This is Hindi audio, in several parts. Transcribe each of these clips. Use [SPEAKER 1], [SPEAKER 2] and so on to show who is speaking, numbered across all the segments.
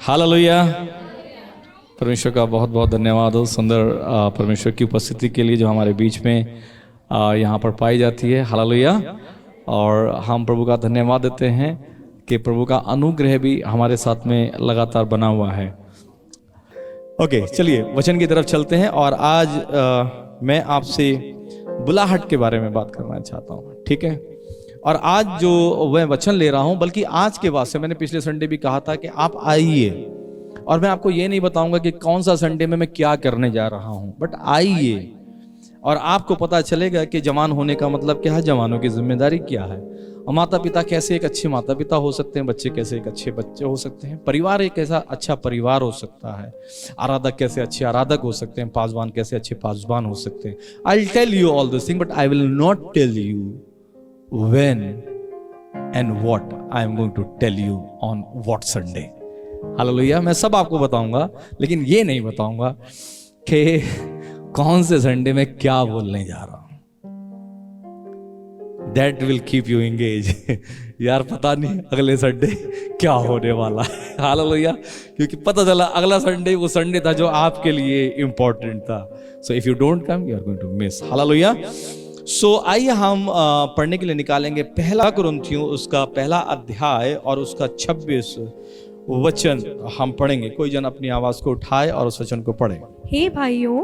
[SPEAKER 1] हालेलुया। परमेश्वर का बहुत बहुत धन्यवाद हो सुंदर परमेश्वर की उपस्थिति के लिए जो हमारे बीच में यहाँ पर पाई जाती है। हालेलुया। और हम प्रभु का धन्यवाद देते हैं कि प्रभु का अनुग्रह भी हमारे साथ में लगातार बना हुआ है। ओके, चलिए वचन की तरफ चलते हैं। और आज मैं आपसे बुलाहट के बारे में बात करना चाहता हूँ, ठीक है। और आज जो मैं वचन ले रहा हूं, बल्कि आज के वास्ते मैंने पिछले संडे भी कहा था कि आप आइए, और मैं आपको ये नहीं बताऊंगा कि कौन सा संडे में मैं क्या करने जा रहा हूं, बट आइए और आपको पता चलेगा कि जवान होने का मतलब क्या है, जवानों की जिम्मेदारी क्या है, और माता पिता कैसे एक अच्छे माता पिता हो सकते हैं, बच्चे कैसे एक अच्छे बच्चे हो सकते हैं, परिवार एक ऐसा अच्छा परिवार हो सकता है, आराधक कैसे अच्छे आराधक हो सकते हैं, पासवान कैसे अच्छे पासवान हो सकते हैं। I will tell you all this thing, but I will not tell you when and what I am going to tell you on what Sunday. Hallelujah. मैं सब आपको बताऊंगा, लेकिन ये नहीं बताऊंगा कि कौन से संडे में क्या बोलने जा रहा हूं। That will keep you engaged. यार पता नहीं अगले संडे क्या होने वाला है। हालेलुया। क्योंकि पता चला अगला संडे वो संडे था जो आपके लिए इंपॉर्टेंट था। So if you don't come, you are going to miss. Hallelujah. आइए हम पढ़ने के लिए निकालेंगे पहला कुरिन्थियों उसका पहला अध्याय और उसका 26 वचन हम पढ़ेंगे। कोई जन अपनी आवाज को उठाए और उस वचन को पढ़े।
[SPEAKER 2] हे भाइयों,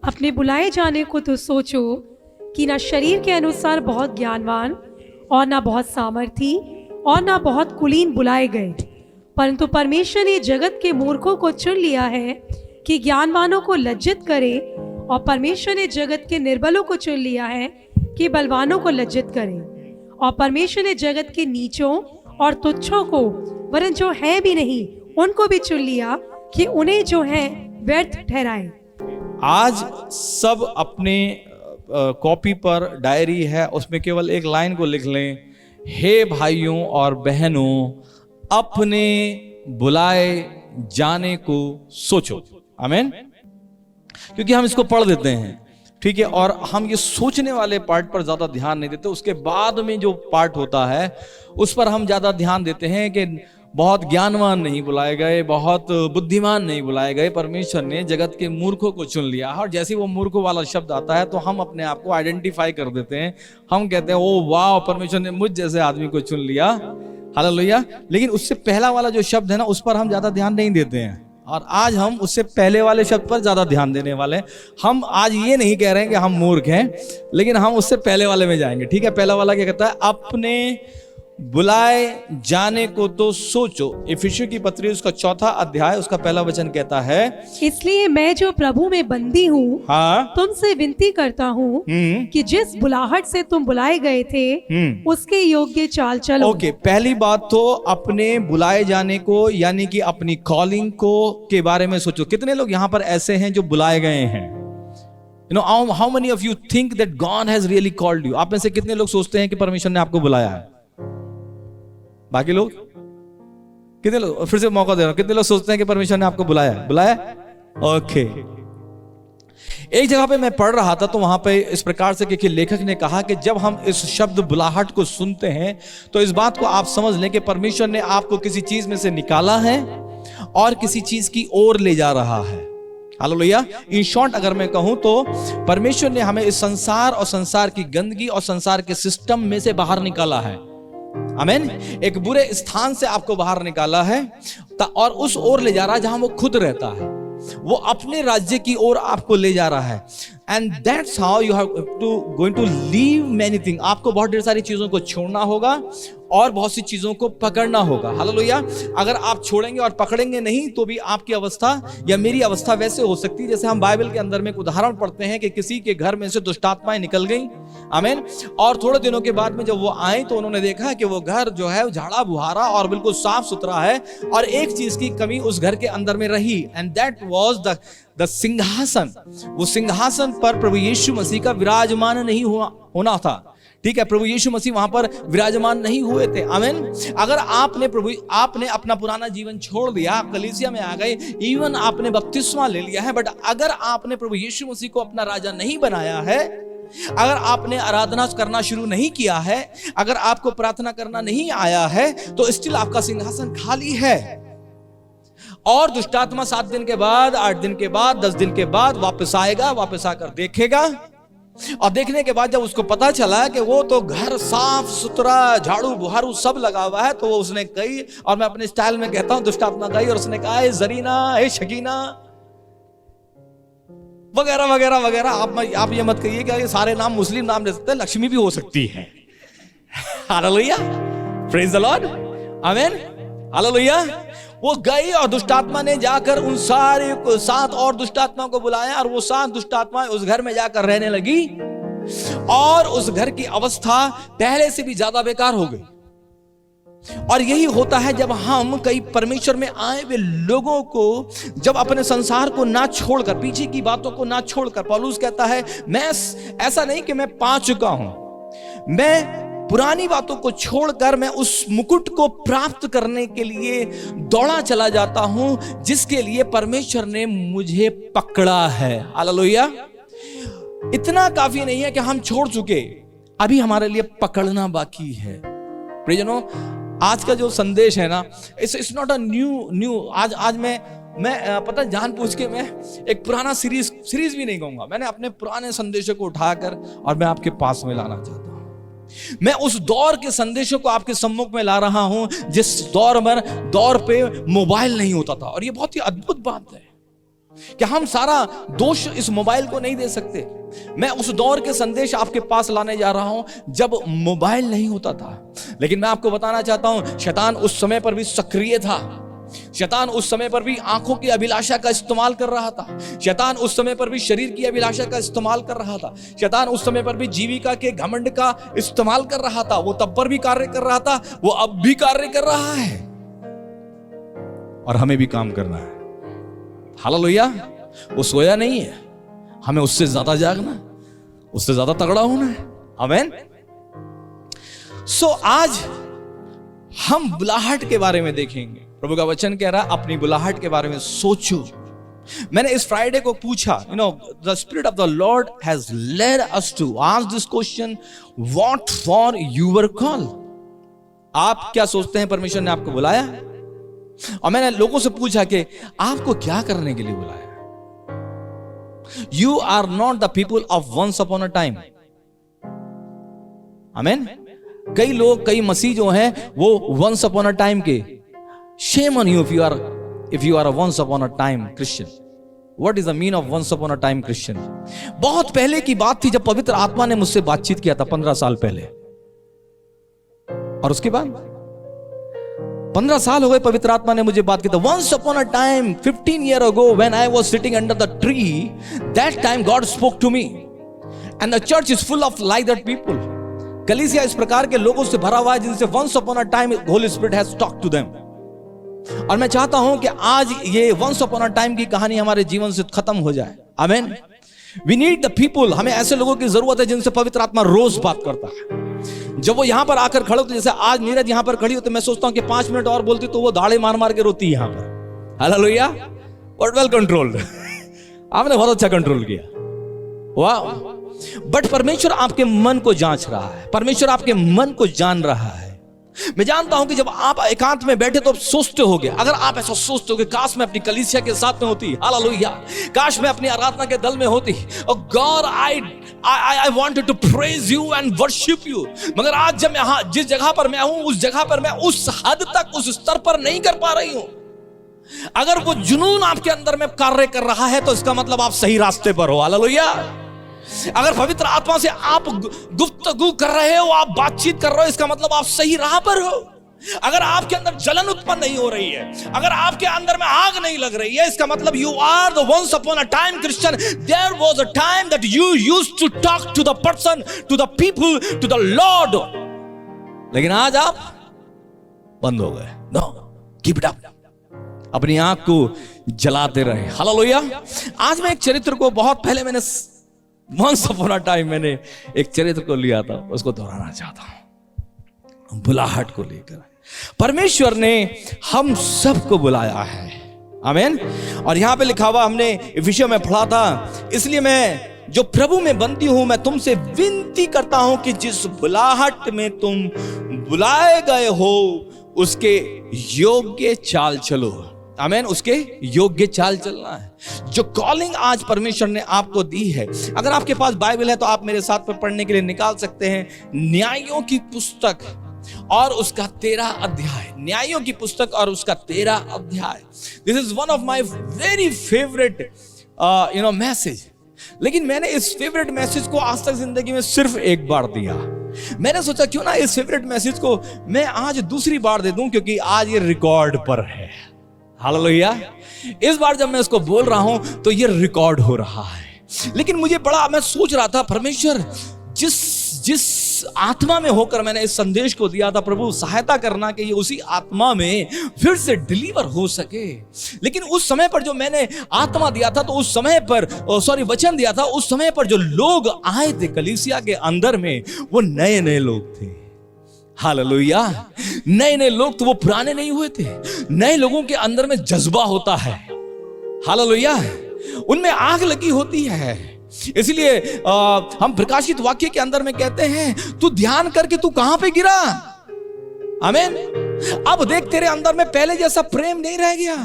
[SPEAKER 2] अपने बुलाए जाने को तो सोचो कि ना शरीर के अनुसार बहुत ज्ञानवान और ना बहुत सामर्थी और ना बहुत कुलीन बुलाए गए, परंतु परमेश्वर ने जगत के मूर्खों को चुन लिया है कि ज्ञानवानों को लज्जित करे, और परमेश्वर ने जगत के निर्बलों को चुन लिया है कि बलवानों को लज्जित करे, और परमेश्वर ने जगत के नीचों और तुच्छों को, वरन जो है भी नहीं उनको भी चुन लिया कि उन्हें जो है व्यर्थ ठहराए।
[SPEAKER 1] आज सब अपने कॉपी पर डायरी है, उसमें केवल एक लाइन को लिख लें, हे भाइयों और बहनों, अपने बुलाए जाने को सोचो। आमीन। क्योंकि हम इसको पढ़ देते हैं, ठीक है, और हम ये सोचने वाले पार्ट पर ज्यादा ध्यान नहीं देते। उसके बाद में जो पार्ट होता है उस पर हम ज्यादा ध्यान देते हैं कि बहुत ज्ञानवान नहीं बुलाए गए, बहुत बुद्धिमान नहीं बुलाए गए, परमेश्वर ने जगत के मूर्खों को चुन लिया। और जैसे वो मूर्खों वाला शब्द आता है तो हम अपने आप को आइडेंटिफाई कर देते हैं। हम कहते हैं ओ वाह, परमेश्वर ने मुझ जैसे आदमी को चुन लिया। हालेलुया। लेकिन उससे पहला वाला जो शब्द है ना, उस पर हम ज्यादा ध्यान नहीं देते हैं, और आज हम उससे पहले वाले शब्द पर ज्यादा ध्यान देने वाले हैं। हम आज ये नहीं कह रहे हैं कि हम मूर्ख हैं, लेकिन हम उससे पहले वाले में जाएंगे, ठीक है। पहला वाला क्या कहता है? अपने बुलाए जाने को तो सोचो। इफिसियों की पत्री उसका 4 अध्याय उसका पहला वचन कहता है, इसलिए
[SPEAKER 2] मैं जो प्रभु में बंदी हूँ,
[SPEAKER 1] हाँ,
[SPEAKER 2] तुमसे विनती करता हूँ कि जिस बुलाहट से तुम बुलाए गए थे उसके योग्य चाल चलो।
[SPEAKER 1] ओके, पहली बात तो अपने बुलाए जाने को, यानी कि अपनी कॉलिंग को के बारे में सोचो। कितने लोग यहाँ पर ऐसे हैं जो बुलाए गए हैं? You know, how many of you think that God has really called you? आप में से कितने लोग सोचते हैं कि परमेश्वर ने आपको बुलाया है? बाकी लोग कितने लोग, फिर से मौका दे रहा हूं, कितने लोग सोचते हैं कि परमेश्वर ने आपको बुलाया? ओके। एक जगह पे मैं पढ़ रहा था तो वहां पे इस प्रकार से कि लेखक ने कहा कि जब हम इस शब्द बुलाहट को सुनते हैं तो इस बात को आप समझ लें कि परमेश्वर ने आपको किसी चीज में से निकाला है और किसी चीज की ओर ले जा रहा है। हालेलुया। इन शॉर्ट अगर मैं कहूं तो परमेश्वर ने हमें इस संसार और संसार की गंदगी और संसार के सिस्टम में से बाहर निकाला है। आमीन। एक बुरे स्थान से आपको बाहर निकाला है और उस ओर ले जा रहा है जहां वो खुद रहता है। वो अपने राज्य की ओर आपको ले जा रहा है। And that's how you have to going to leave many thing. आपको बहुत ढेर सारी चीजों को छोड़ना होगा और बहुत सी चीजों को पकड़ना होगा। हालेलुया। अगर आप छोड़ेंगे और पकड़ेंगे नहीं तो भी आपकी अवस्था या मेरी अवस्था वैसे हो सकती है जैसे हम बाइबल के अंदर में एक उदाहरण पढ़ते हैं कि किसी के घर में से दुष्ट आत्माएं निकल गई। आमीन। और थोड़े दिनों के बाद में जब वो आए तो उन्होंने देखा कि वो घर जो है झाड़ा बुहारा और बिल्कुल साफ सुथरा है, और एक चीज की कमी उस घर के अंदर में रही, एंड दैट वाज द सिंहासन। वो सिंहासन पर प्रभु यीशु मसीह का विराजमान नहीं होना था। ठीक है, प्रभु यीशु मसीह वहां पर विराजमान नहीं हुए थे। आमीन। अगर आपने अपना पुराना जीवन छोड़ दिया, कलीसिया में आ गए, इवन आपने बपतिस्मा ले लिया है, बट अगर आपने प्रभु यीशु मसीह को अपना राजा नहीं बनाया है, अगर आपने आराधना करना शुरू नहीं किया है, अगर आपको प्रार्थना करना नहीं आया है, तो स्टिल आपका सिंहासन खाली है। और दुष्ट आत्मा 7 दिन के बाद, 8 दिन के बाद, 10 दिन के बाद वापस आएगा, वापस आकर देखेगा, और देखने के बाद जब उसको पता चला कि वो तो घर साफ सुथरा, झाड़ू बुहारू सब लगा हुआ है, तो वो उसने कही, और मैं अपने स्टाइल में कहता हूं, दुष्ट आत्मा गई और उसने कहा, ए जरीना, ए शकीना, वगैरह वगैरह वगैरह। आप ये मत कहिए कि ये सारे नाम मुस्लिम नाम ले सकते हैं, लक्ष्मी भी हो सकती है। हालेलुया, प्रेज द लॉर्ड, आमीन, हालेलुया। वो गई और दुष्ट आत्मा ने जाकर उन सारे 7 और दुष्ट आत्मा को बुलाया, और वो 7 दुष्ट आत्माएं उस घर में जाकर रहने लगी, और उस घर की अवस्था पहले से भी ज्यादा बेकार हो गई। और यही होता है जब हम कई परमेश्वर में आए हुए लोगों को, जब अपने संसार को ना छोड़कर, पीछे की बातों को ना छोड़कर, पौलुस कहता है, मैं ऐसा नहीं कि मैं पा चुका हूं, मैं पुरानी बातों को छोड़कर मैं उस मुकुट को प्राप्त करने के लिए दौड़ा चला जाता हूं, जिसके लिए परमेश्वर ने मुझे पकड़ा है। हालेलुया। इतना काफी नहीं है कि हम छोड़ चुके, अभी हमारे लिए पकड़ना बाकी है। प्रियजनों, आज का जो संदेश है ना, इट्स नॉट अ न्यू आज मैं पता जानबूझ के मैं एक पुराना सीरीज भी नहीं कहूंगा, मैंने अपने पुराने संदेशों को उठाकर और मैं आपके पास में लाना चाहता हूं। मैं उस दौर के संदेशों को आपके सम्मुख में ला रहा हूं जिस दौर पे मोबाइल नहीं होता था। और ये बहुत ही अद्भुत बात है कि हम सारा दोष इस मोबाइल को नहीं दे सकते। मैं उस दौर के संदेश आपके पास लाने जा रहा हूं जब मोबाइल नहीं होता था। लेकिन मैं आपको बताना चाहता हूं, शैतान उस समय पर भी सक्रिय था। शैतान उस समय पर भी आंखों की अभिलाषा का इस्तेमाल कर रहा था। शैतान उस समय पर भी शरीर की अभिलाषा का इस्तेमाल कर रहा था। शैतान उस समय पर भी जीविका के घमंड का इस्तेमाल कर रहा था। वो तब पर भी कार्य कर रहा था, वो अब भी कार्य कर रहा है, और हमें भी काम करना है। हालेलुया। वो सोया नहीं है, हमें उससे ज्यादा जागना है, उससे ज्यादा तगड़ा होना है। आमीन। सो आज हम बुलाहट के बारे में देखेंगे। प्रभु का वचन कह रहा है, अपनी बुलाहट के बारे में सोचो। मैंने इस फ्राइडे को पूछा, the spirit of the lord has led us to ask this question, what for your call. आप क्या सोचते हैं परमेश्वर ने आपको बुलाया? और मैंने लोगों से पूछा कि आपको क्या करने के लिए बुलाया? You are not the people of once upon a time. आमीन। कई लोग, कई मसीह जो हैं वो वंस अपॉन अ टाइम के। Shame on you if you are a once upon a time Christian. What is the meaning of once upon a time Christian? बहुत पहले की बात थी जब पवित्र आत्मा ने मुझसे बातचीत किया था, 15 साल पहले। और उसके बाद 15 साल हो गए पवित्र आत्मा ने मुझे बात की था। Once upon a time, 15 years ago, when I was sitting under the tree, that time God spoke to me. And the church is full of like that people. कलीसिया इस प्रकार के लोगों से भरा हुआ है जिनसे once upon a time Holy Spirit has talked to them. और मैं चाहता हूं कि आज ये वंस अपॉन अ टाइम की कहानी हमारे जीवन से खत्म हो जाए। आमीन। We need the people. हमें ऐसे लोगों की जरूरत है जिनसे पवित्र आत्मा रोज बात करता है। जब वो यहां पर आकर खड़े होते, जैसे आज नीरज यहां पर खड़ी होती, मैं सोचता हूं कि 5 मिनट और बोलती तो वो दाढ़े मार मार के रोती यहां पर। हालेलुया। और वेल कंट्रोल्ड। आपने बहुत अच्छा कंट्रोल किया, वाह। बट परमेश्वर आपके मन को जांच रहा है, परमेश्वर आपके मन को जान रहा है। मैं जानता हूं कि जब आप एकांत में बैठे तो आप सोचते होगे, अगर आप ऐसा सोचते हो कि काश मैं अपनी कलीसिया के साथ में होती, हालेलुया, काश मैं अपनी आराधना के दल में होती, और God I wanted to praise you and worship you, मगर आज जब मैं जिस जगह पर मैं हूं उस जगह पर मैं उस हद तक, उस स्तर पर नहीं कर पा रही हूं। अगर वो जुनून आपके अंदर में कार्य कर रहा है तो इसका मतलब आप सही रास्ते पर हो। हालेलुया। अगर पवित्र आत्मा से आप गुफ्तगू कर रहे हो, आप बातचीत कर रहे हो, इसका मतलब आप सही राह पर हो। अगर आपके अंदर जलन उत्पन्न नहीं हो रही है, अगर आपके अंदर में आग नहीं लग रही है, इसका मतलब you are the once upon a time Christian. There was a time that you used to talk to the person, to the people, to the lord. लेकिन आज आप बंद हो गए। No, keep it up. अपनी आंख को जलाते रहे। हालेलुया। आज मैं एक चरित्र को, बहुत पहले मैंने वंस अपॉन अ टाइम मैंने एक चरित्र को लिया था, उसको दोहराना चाहता हूं। बुलाहट को लेकर परमेश्वर ने हम सबको बुलाया है। आमीन। और यहां पे लिखा हुआ, हमने विषय में पढ़ा था, इसलिए मैं जो प्रभु में बनती हूं, मैं तुमसे विनती करता हूं कि जिस बुलाहट में तुम बुलाए गए हो उसके योग्य चाल चलो। आमेन, उसके योग्य चाल चलना है। जो कॉलिंग आज परमेश्वर ने आपको दी है, अगर आपके पास बाइबल है तो आप मेरे साथ में पढ़ने के लिए निकाल सकते हैं न्यायों की पुस्तक और उसका 13 अध्याय। न्यायों की पुस्तक और उसका 13 अध्याय। This is one of my very favourite message. लेकिन मैंने इस फेवरेट मैसेज को आज तक जिंदगी में सिर्फ एक बार दिया। मैंने सोचा क्यों ना इस फेवरेट मैसेज को मैं आज दूसरी बार दे दूं, क्योंकि आज ये रिकॉर्ड पर है। हालेलुया। इस बार जब मैं इसको बोल रहा हूं तो ये रिकॉर्ड हो रहा है। लेकिन मुझे मैं सोच रहा था, परमेश्वर जिस आत्मा में होकर मैंने इस संदेश को दिया था, प्रभु सहायता करना कि ये उसी आत्मा में फिर से डिलीवर हो सके। लेकिन उस समय पर जो मैंने आत्मा दिया था, तो उस समय पर वचन दिया था, उस समय पर जो लोग आए थे कलीसिया के अंदर में, वो नए नए लोग थे। हालेलुया। नए नए लोग, तो वो पुराने नहीं हुए थे। नए लोगों के अंदर में जज्बा होता है। हालेलुया। उनमें आग लगी होती है। इसलिए हम प्रकाशित वाक्य के अंदर में कहते हैं, तू ध्यान करके तू कहां पे गिरा। आमीन। अब देख, तेरे अंदर में पहले जैसा प्रेम नहीं रह गया।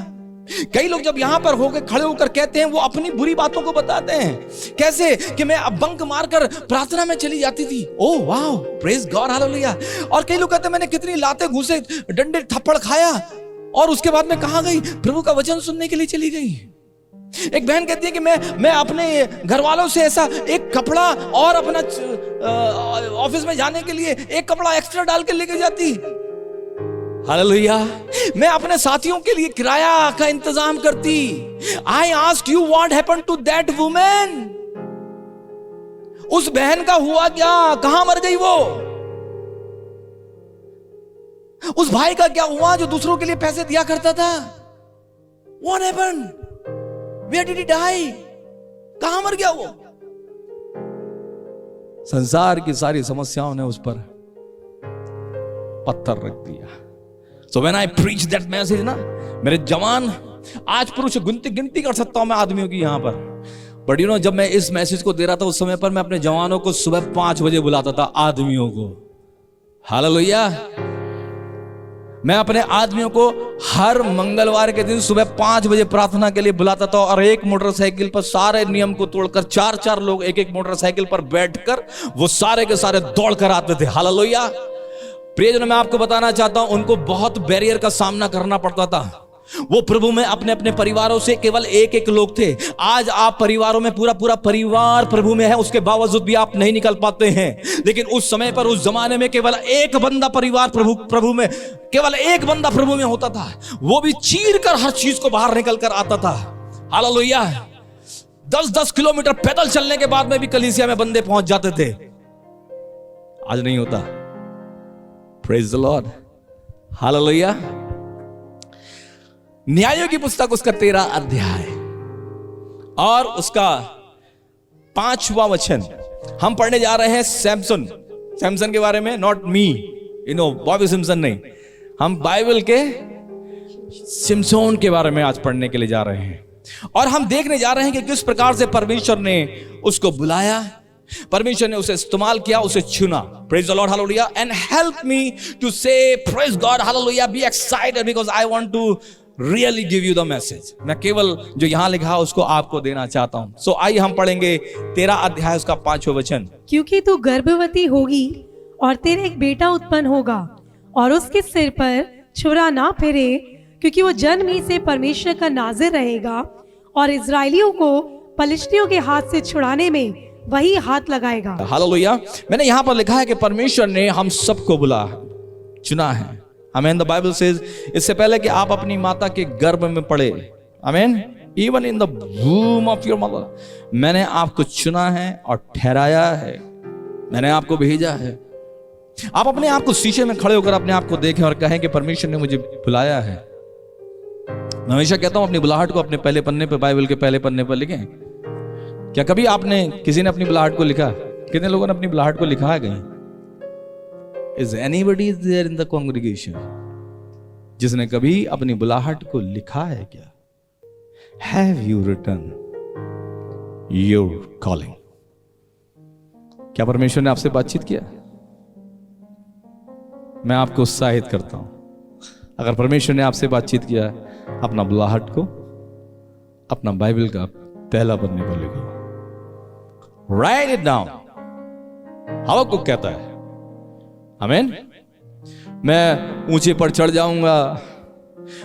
[SPEAKER 1] कई लोग जब यहां पर होकर खड़े होकर कहते हैं, वो अपनी बुरी बातों को बताते हैं। कैसे कि मैं अब बंक मारकर प्रार्थना में चली जाती थी। ओह वाह, प्रेज गॉड, हालेलुया। और कई लोग कहते हैं, मैंने कितनी लाते घूसे डंडे थप्पड़ खाया और उसके बाद में कहां गई, प्रभु का वचन सुनने के लिए चली गई। एक बहन कहती है कि मैं अपने घर वालों से ऐसा एक कपड़ा और अपना ऑफिस में जाने के लिए एक कपड़ा एक्स्ट्रा डाल के लेके जाती। हालेलुया। मैं अपने साथियों के लिए किराया का इंतजाम करती। I ask you what happened to that women. उस बहन का हुआ क्या, कहां मर गई वो। उस भाई का क्या हुआ जो दूसरों के लिए पैसे दिया करता था। What happened, where did he die, कहां मर गया वो। संसार की सारी समस्याओं ने उस पर पत्थर रख दिया। So when I preach that message ना, मेरे जवान, आज पुरुष गिनती कर सकता हूं मैं आदमियों की यहां पर, बट यू नो, जब मैं इस मैसेज को दे रहा था उस समय पर मैं अपने जवानों को सुबह 5 बजे बुलाता था, आदमियों को। हालेलुया। मैं अपने आदमियों को हर मंगलवार के दिन सुबह 5 बजे प्रार्थना के लिए बुलाता था, और एक मोटरसाइकिल पर सारे नियम को तोड़कर 4-4 लोग एक मोटरसाइकिल पर बैठकर वो सारे के सारे दौड़ कर आते थे। हालेलुया। प्रियजन, मैं आपको बताना चाहता हूं, उनको बहुत बैरियर का सामना करना पड़ता था। वो प्रभु में अपने अपने परिवारों से केवल एक लोग थे। आज आप परिवारों में पूरा परिवार प्रभु में है, उसके बावजूद भी आप नहीं निकल पाते हैं। लेकिन उस समय पर, उस जमाने में केवल एक बंदा परिवार प्रभु में, केवल एक बंदा प्रभु में होता था। वो भी चीर कर हर चीज को बाहर निकल कर आता था। हालेलुया। 10-10 किलोमीटर पैदल चलने के बाद में भी कलीसिया में बंदे पहुंच जाते थे। आज नहीं होता। Praise the Lord. हालेलुया। न्यायों की पुस्तक उसका 13 अध्याय और उसका 5वां वचन हम पढ़ने जा रहे हैं। सैमसन के बारे में, नॉट मी, बॉबी सिम्पसन नहीं, हम बाइबल के सिम्सोन के बारे में आज पढ़ने के लिए जा रहे हैं। और हम देखने जा रहे हैं कि किस प्रकार से परमेश्वर ने उसको बुलाया, परमेश्वर ने उसे इस्तेमाल किया, उसे चुना। Praise the Lord, hallelujah. And help me to say praise God, hallelujah, be excited because I want to really give you the message. मैं केवल जो यहां लिखा उसको आपको देना चाहता हूं। सो आइए हम पढ़ेंगे 13 अध्याय उसका 5वां वचन।
[SPEAKER 2] क्योंकि तू गर्भवती होगी और तेरे एक बेटा उत्पन्न होगा, और उसके सिर पर छुरा ना फिरे, क्योंकि वो जन्म ही से परमेश्वर का नाज़िर रहेगा, और इजराइलियों को पलिश्तियों के हाथ से छुड़ाने में वही हाथ लगाएगा। हालेलुया। मैंने यहां पर लिखा है कि परमेश्वर ने हम सबको चुना है। आमीन। द बाइबल सेज, इससे पहले कि आप अपनी माता के गर्भ में पड़े, आमीन, even in the वूम of your mother, मैंने आपको चुना है और ठहराया है, मैंने आपको भेजा है। आप अपने आप को शीशे में खड़े होकर अपने आप को देखें और कहें कि परमेश्वर ने मुझे बुलाया है। मैं हमेशा कहता हूं, अपनी बुलाहट को अपने पहले पन्ने पर, बाइबल के पहले पन्ने पर लिखें। क्या कभी किसी ने अपनी बुलाहट को लिखा? कितने लोगों ने अपनी बुलाहट को लिखा है कहीं? Is anybody there in the congregation जिसने कभी अपनी बुलाहट को लिखा है क्या? Have you written your calling? क्या परमेश्वर ने आपसे बातचीत किया? मैं आपको उत्साहित करता हूं, अगर परमेश्वर ने आपसे बातचीत किया,
[SPEAKER 1] अपना बुलाहट को अपना बाइबल का पहला पन्ने पर लिखो। Right it down. हबक्कुक कहता है, आमीन। मैं ऊंचे पर चढ़ जाऊंगा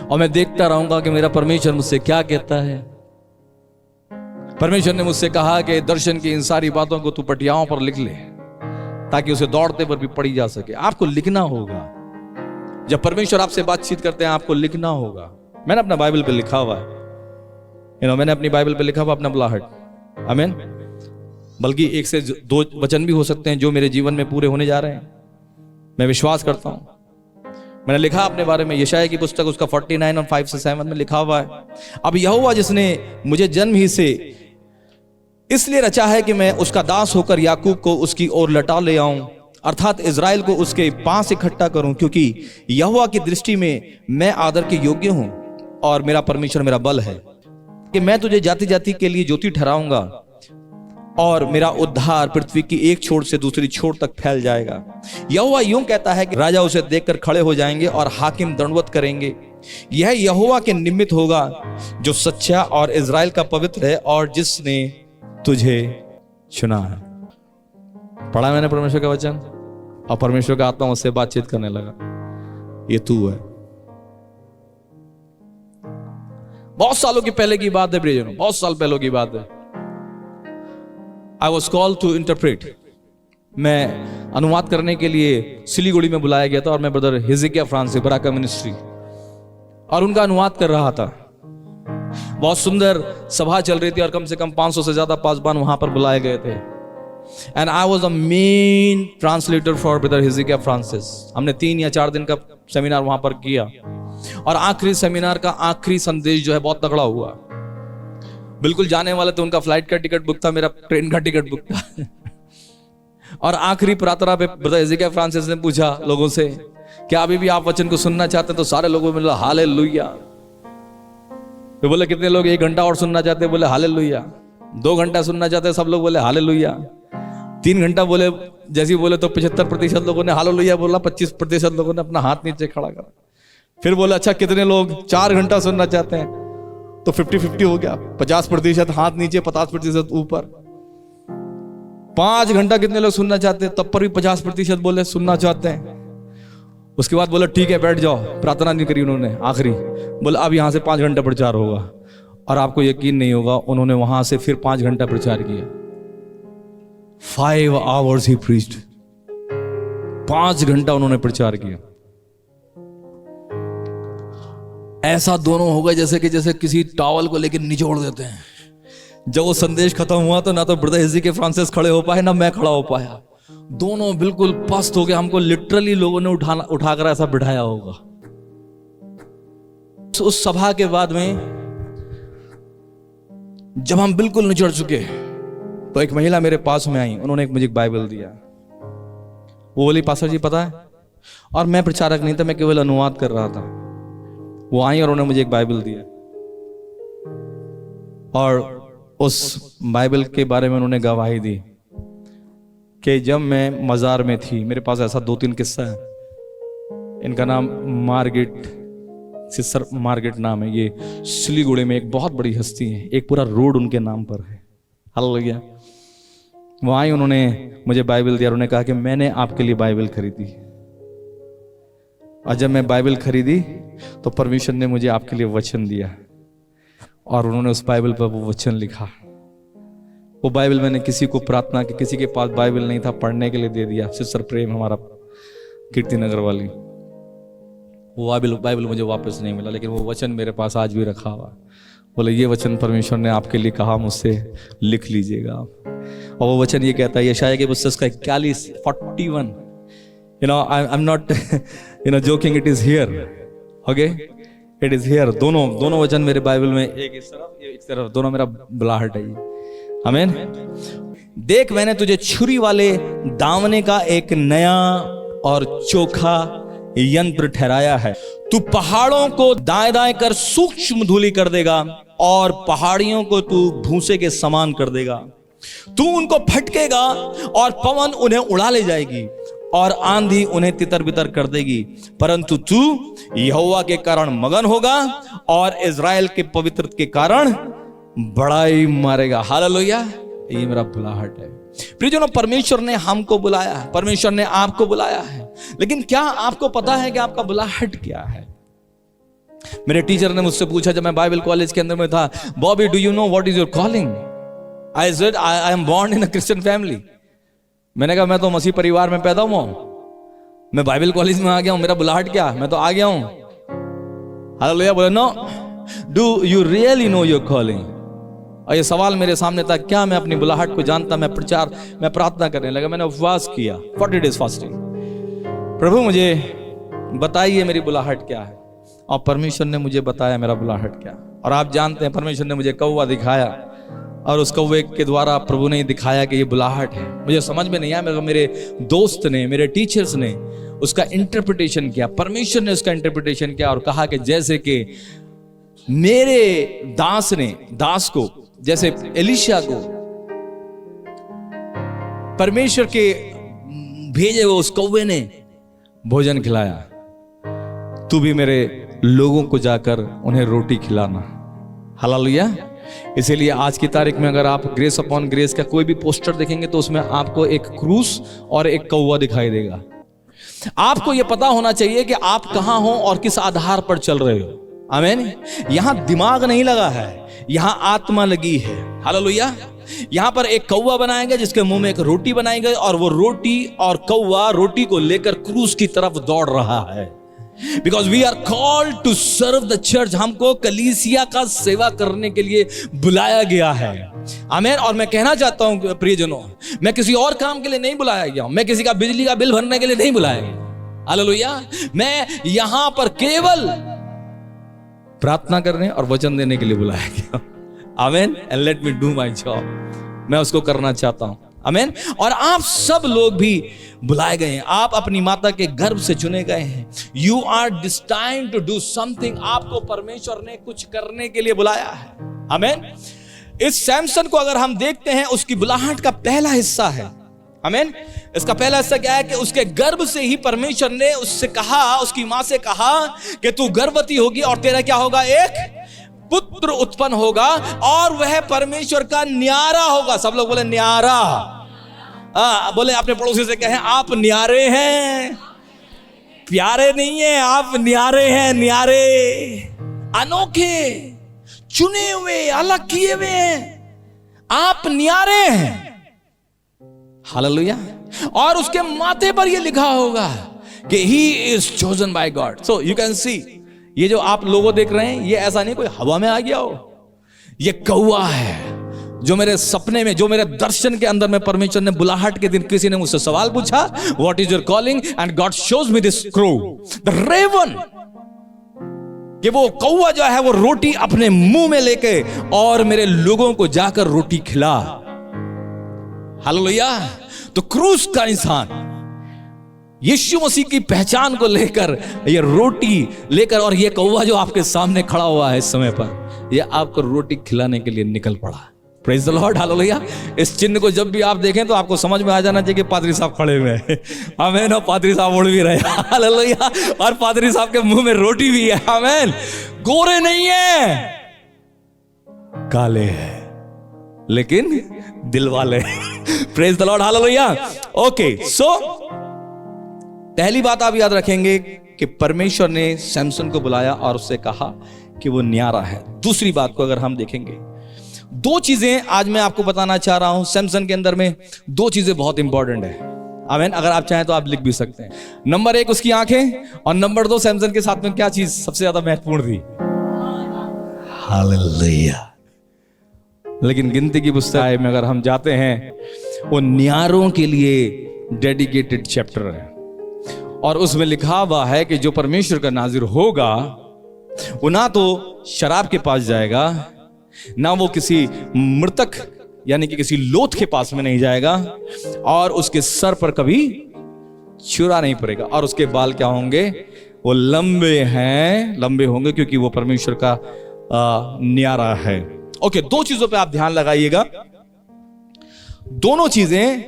[SPEAKER 1] और मैं देखता रहूंगा कि मेरा परमेश्वर मुझसे क्या कहता है। परमेश्वर ने मुझसे कहा कि दर्शन की इन सारी बातों को तू पटियाओं पर लिख ले, ताकि उसे दौड़ते पर भी पढ़ी जा सके। आपको लिखना होगा। जब परमेश्वर आपसे बातचीत करते हैं आपको लिखना होगा। मैंने अपना बाइबल पे लिखा हुआ है, मैंने अपनी बाइबल पे लिखा हुआ अपना बुलाहट, आमीन। बल्कि एक से दो वचन भी हो सकते हैं जो मेरे जीवन में पूरे होने जा रहे हैं, मैं विश्वास करता हूं। मैंने लिखा अपने बारे में, यशायाह की पुस्तक उसका 49 और 5 से 7 में लिखा हुआ है, अब यहोवा जिसने मुझे जन्म ही से इसलिए रचा है कि मैं उसका दास होकर याकूब को उसकी ओर लौटा ले आऊं, अर्थात इज़राइल को उसके पास इकट्ठा करूं, क्योंकि यहोवा की दृष्टि में मैं आदर के योग्य हूं और मेरा परमेश्वर मेरा बल है, कि मैं तुझे जाति जाति के लिए ज्योति ठहराऊंगा और मेरा उद्धार पृथ्वी की एक छोर से दूसरी छोर तक फैल जाएगा। यहोवा यूं कहता है कि राजा उसे देखकर खड़े हो जाएंगे और हाकिम दंडवत करेंगे। यह यहोवा के निमित्त होगा जो सच्चा और इज़राइल का पवित्र है और जिसने तुझे चुना है। पढ़ा मैंने परमेश्वर का वचन और परमेश्वर का आत्मा मुझसे बातचीत करने लगा, ये तू है। बहुत सालों की पहले की बात है प्रियजनों, बहुत साल पहले की बात है। I was called to interpret। मैं अनुवाद करने के लिए सिलीगुड़ी में बुलाया गया था और मैं ब्रदर हिजकिय्याह फ्रांसिस बराका मिनिस्ट्री और उनका अनुवाद कर रहा था। बहुत सुंदर सभा चल रही थी और कम से कम 500 से ज्यादा पासबान वहां पर बुलाए गए थे। And I was the main translator for brother Hezekiah Francis. हमने 3 या 4 दिन का सेमिनार वहां पर किया और आखिरी सेमिनार का आखिरी संदेश जो है बहुत तगड़ा हुआ। बिल्कुल जाने वाले थे, उनका फ्लाइट का टिकट बुक था, मेरा ट्रेन का टिकट बुक था। और आखिरी प्रार्थना पे ब्रदर हिजकिय्याह फ्रांसिस ने पूछा लोगों से, क्या अभी भी आप वचन को सुनना चाहते हैं? तो सारे लोगों ने बोला हालेलुया। तो बोले कितने लोग 1 घंटा और सुनना चाहते हैं? बोले हालेलुया। 2 घंटा सुनना चाहते हैं? सब लोग बोले हालेलुया। 3 घंटा बोले, जैसे ही बोले तो 75% लोगों ने हालेलुया बोला, 25% लोगों ने अपना हाथ नीचे खड़ा करा। फिर बोले अच्छा कितने लोग 4 घंटा सुनना चाहते हैं? तो 50-50 हो गया, 50% हाथ नीचे, 50% ऊपर। 5 घंटा कितने लोग सुनना चाहते हैं? तब पर भी 50% बोले सुनना चाहते हैं। उसके बाद बोला ठीक है बैठ जाओ, प्रार्थना नहीं करी उन्होंने आखिरी। बोला अब यहां से 5 घंटा प्रचार होगा। और आपको यकीन नहीं होगा, उन्होंने वहां से फिर 5 घंटा प्रचार किया। 5 hours ही प्रीच्ड। 5 घंटा उन्होंने प्रचार किया। ऐसा दोनों हो गए जैसे किसी टॉवल को लेकर निचोड़ देते हैं। जब वो संदेश खत्म हुआ तो ना तो ब्रदर हिजकिय्याह फ्रांसिस खड़े हो पाए ना मैं खड़ा हो पाया। दोनों बिल्कुल पस्त हो गए। हमको लिटरली लोगों ने उठाकर ऐसा बिठाया होगा। तो उस सभा के बाद में जब हम बिल्कुल निचड़ चुके तो एक महिला मेरे पास में आई। उन्होंने मुझे एक बाइबल दिया। वो बोली पास्टर जी पता है, और मैं प्रचारक नहीं था, मैं केवल अनुवाद कर रहा था। वो आई और उन्होंने मुझे एक बाइबल दिया और उस बाइबल के बारे में उन्होंने गवाही दी कि जब मैं मजार में थी, मेरे पास ऐसा 2-3 किस्सा है। इनका नाम मार्गेट, सिस्टर मार्गेट नाम है। ये सिलीगुड़ी में एक बहुत बड़ी हस्ती है, एक पूरा रोड उनके नाम पर है। हालेलुया। वो आई, उन्होंने मुझे बाइबल दिया। उन्होंने कहा कि मैंने आपके लिए बाइबल खरीदी और जब मैं बाइबल खरीदी तो परमेश्वर ने मुझे आपके लिए वचन दिया और उन्होंने उस बाइबल पर वो वचन लिखा। वो बाइबल मैंने किसी को प्रार्थना की, किसी के पास बाइबल नहीं था, पढ़ने के लिए दे दिया। सिस्टर प्रेम हमारा कीर्तिनगर वाली, वो बाइबल मुझे वापस नहीं मिला, लेकिन वो वचन मेरे पास आज भी रखा हुआ। बोले ये वचन परमेश्वर ने आपके लिए कहा, मुझसे लिख लीजिएगा। और वो वचन ये कहता है, यशायाह की पुस्तक का 41 I'm not joking, it is here, okay, it is here। दोनों वचन मेरे बाइबल में, एक इस तरफ एक इस तरफ, दोनों मेरा बुलाहट है। आमीन। देख मैंने तुझे छुरी वाले दामने का एक नया और चोखा यंत्र ठहराया है। तू पहाड़ों को दाएं दाएं कर सूक्ष्म धूलि कर देगा और पहाड़ियों को तू भूसे के समान कर देगा। तू उनको फटकेगा और पवन उन्हें उड़ा ले जाएगी और आंधी उन्हें तितर बितर कर देगी, परंतु तू यहोवा के कारण मगन होगा और इज़राइल के पवित्र के कारण बड़ाई मारेगा। हालेलुया। ये मेरा बुलाहट है। प्रियजनों, परमेश्वर ने हमको बुलाया है, परमेश्वर ने आपको बुलाया है, लेकिन क्या आपको पता है कि आपका बुलाहट क्या है? मेरे टीचर ने मुझसे पूछा जब मैं बाइबल कॉलेज के अंदर में था, Bobby do you know what is your calling? I said I am born in a Christian family. मैंने कहा मैं तो मसीह परिवार में पैदा हुआ हूं, मैं बाइबल कॉलेज में आ गया हूं, मेरा बुलाहट क्या? मैं तो आ गया हूं। हालेलुया। बोले no, do you really know your calling? और ये सवाल मेरे सामने था, क्या मैं अपनी बुलाहट को जानता? मैं प्रार्थना करने लगा, मैंने उपवास किया, 40 डेज फास्टिंग। प्रभु मुझे बताइए मेरी बुलाहट क्या है, और परमेश्वर ने मुझे बताया मेरा बुलाहट क्या। और आप जानते हैं परमेश्वर ने मुझे कौवा दिखाया, और उस कौवे के द्वारा प्रभु ने दिखाया कि ये बुलाहट है। मुझे समझ में नहीं आया, मगर मेरे दोस्त ने, मेरे टीचर्स ने उसका इंटरप्रिटेशन किया, परमेश्वर ने उसका इंटरप्रिटेशन किया और कहा कि जैसे कि मेरे दास को जैसे एलिशा को परमेश्वर के भेजे हुए उस कौवे ने भोजन खिलाया, तू भी मेरे लोगों को जाकर उन्हें रोटी खिलाना। हालेलुया। इसीलिए आज की तारीख में अगर आप ग्रेस अपॉन ग्रेस का कोई भी पोस्टर देखेंगे तो उसमें आपको एक क्रूस और एक कौवा दिखाई देगा। आपको यह पता होना चाहिए कि आप कहां हो और किस आधार पर चल रहे हो। आमीन। यहां दिमाग नहीं लगा है, यहां आत्मा लगी है। हालेलुया। यहां पर एक कौवा बनाया गया जिसके मुंह में एक रोटी बनाई गई, और वो रोटी और कौवा रोटी को लेकर क्रूस की तरफ दौड़ रहा है। Because we are called to serve the church. हमको कलीसिया का सेवा करने के लिए बुलाया गया है। आमीन। और मैं कहना चाहता हूं प्रियजनों, मैं किसी और काम के लिए नहीं बुलाया गया हूं, मैं किसी का बिजली का बिल भरने के लिए नहीं बुलाया गया। हालेलुया। मैं यहां पर केवल प्रार्थना करने और वचन देने के लिए बुलाया गया। आमीन। And let me do my job. मैं उसको करना चाहता हूं। आमीन। और आप सब लोग भी बुलाए गए हैं, आप अपनी माता के गर्भ से चुने गए हैं। You are destined to do something. आपको परमेश्वर ने कुछ करने के लिए बुलाया है। आमीन। इस सैमसन को अगर हम देखते हैं, उसकी बुलाहट का पहला हिस्सा है। आमीन। इसका पहला हिस्सा क्या है कि उसके गर्भ से ही परमेश्वर ने उससे कहा, उसकी मां से कहा कि तू गर्भवती होगी और तेरा क्या होगा? एक पुत्र उत्पन्न होगा, और वह परमेश्वर का न्यारा होगा। सब लोग बोले न्यारा। बोले अपने पड़ोसी से कहें, आप न्यारे हैं, प्यारे नहीं है, आप न्यारे हैं। न्यारे, अनोखे, चुने हुए, अलग किए हुए हैं, आप न्यारे हैं। हालेलुया। और उसके माथे पर यह लिखा होगा कि he is chosen by God. So you can see, ये जो आप लोगों देख रहे हैं, ये ऐसा नहीं कोई हवा में आ गया हो, ये कौवा है जो मेरे सपने में, जो मेरे दर्शन के अंदर में परमेश्वर ने बुलाहट के दिन किसी ने मुझसे सवाल पूछा, what is your calling? And God shows me this crow, the raven, कि वो कौवा जो है वो रोटी अपने मुंह में लेके और मेरे लोगों को जाकर रोटी खिला। हालेलुया। तो क्रूस का इंसान यीशु मसीह की पहचान को लेकर, ये रोटी लेकर, और ये कौवा जो आपके सामने खड़ा हुआ है इस समय पर, ये आपको रोटी खिलाने के लिए निकल पड़ा। Praise the Lord. हालेलुया। इस चिन्ह को जब भी आप देखें तो आपको समझ में आ जाना चाहिए कि पादरी साहब खड़े हुए हैं। आमीन। और पादरी साहब उड़ भी रहे। हालेलुया। और पादरी साहब के मुंह में रोटी भी है। आमीन। गोरे नहीं है, काले हैं, लेकिन दिल वाले। Praise the Lord. Hallelujah. Okay, so पहली बात आप याद रखेंगे कि परमेश्वर ने सैमसन को बुलाया और उससे कहा कि वो न्यारा है। दूसरी बात को अगर हम देखेंगे, दो चीजें आज मैं आपको बताना चाह रहा हूं। सैमसन के अंदर में दो चीजें बहुत इंपॉर्टेंट है। आमीन। अगर आप चाहें तो आप लिख भी सकते हैं। नंबर एक उसकी आंखें, और नंबर दो सैमसन के साथ में क्या चीज सबसे ज्यादा महत्वपूर्ण थी? हालेलुया। लेकिन गिनती की पुस्तक में अगर हम जाते हैं, वो न्यारों के लिए डेडिकेटेड चैप्टर है, और उसमें लिखा हुआ है कि जो परमेश्वर का नाजिर होगा वो ना तो शराब के पास जाएगा, ना वो किसी मृतक यानी कि किसी लोथ के पास में नहीं जाएगा, और उसके सर पर कभी छुरा नहीं पड़ेगा, और उसके बाल क्या होंगे? वो लंबे हैं, लंबे होंगे, क्योंकि वो परमेश्वर का न्यारा है। ओके, दो चीजों पे आप ध्यान लगाइएगा। दोनों चीजें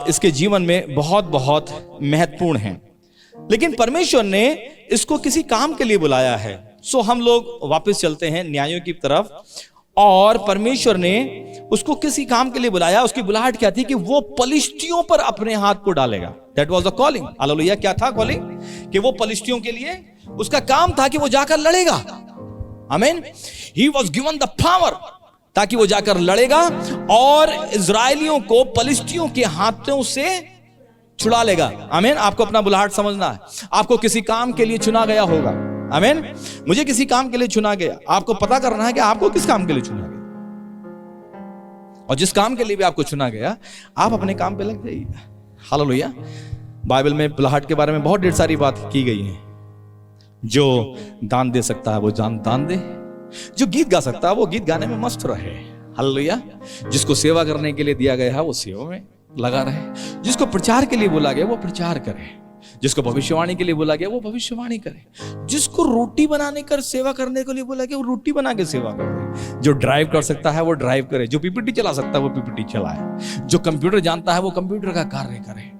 [SPEAKER 1] इसके जीवन में बहुत बहुत महत्वपूर्ण हैं। लेकिन परमेश्वर ने इसको किसी काम के लिए बुलाया है। सो हम लोग वापस चलते हैं न्यायों की तरफ, और परमेश्वर ने उसको किसी काम के लिए बुलाया। उसकी बुलाहट क्या थी कि वो पलिश्तियों पर अपने हाथ को डालेगा। That was the calling. Hallelujah. क्या था कॉलिंग? कि वो पलिश्तियों के लिए उसका काम था कि वो जाकर लड़ेगा। आमीन। He was given the power, ताकि वो जाकर लड़ेगा और इजरायलियों को पलिश्तियों के हाथों से छुड़ा लेगा। आमीन। आपको अपना बुलाहट समझना है। आपको किसी काम के लिए चुना गया होगा। आमीन। मुझे किसी काम के लिए चुना गया। आपको पता करना है कि आपको किस काम के लिए चुना गया, और जिस काम के लिए भी आपको चुना गया, आप अपने काम पे लग जाइए। हालेलुया। बाइबल में बुलाहट के बारे में बहुत ढेर सारी बात की गई है। जो दान दे सकता है वो दान दे, जो गीत गा सकता है वो गीत गाने में मस्त रहे। हालेलुया। जिसको सेवा करने के लिए दिया गया है वो सेवा में लगा रहे। जिसको प्रचार के लिए बोला गया वो प्रचार करे। जिसको भविष्यवाणी के लिए बोला गया वो भविष्यवाणी करे। जिसको रोटी बनाने कर सेवा करने के लिए बोला गया वो रोटी बना के सेवा करे। जो ड्राइव कर सकता है वो ड्राइव करे। जो पीपीटी चला सकता है वो पीपीटी चलाए। जो कंप्यूटर जानता है वो कंप्यूटर का कार्य करे।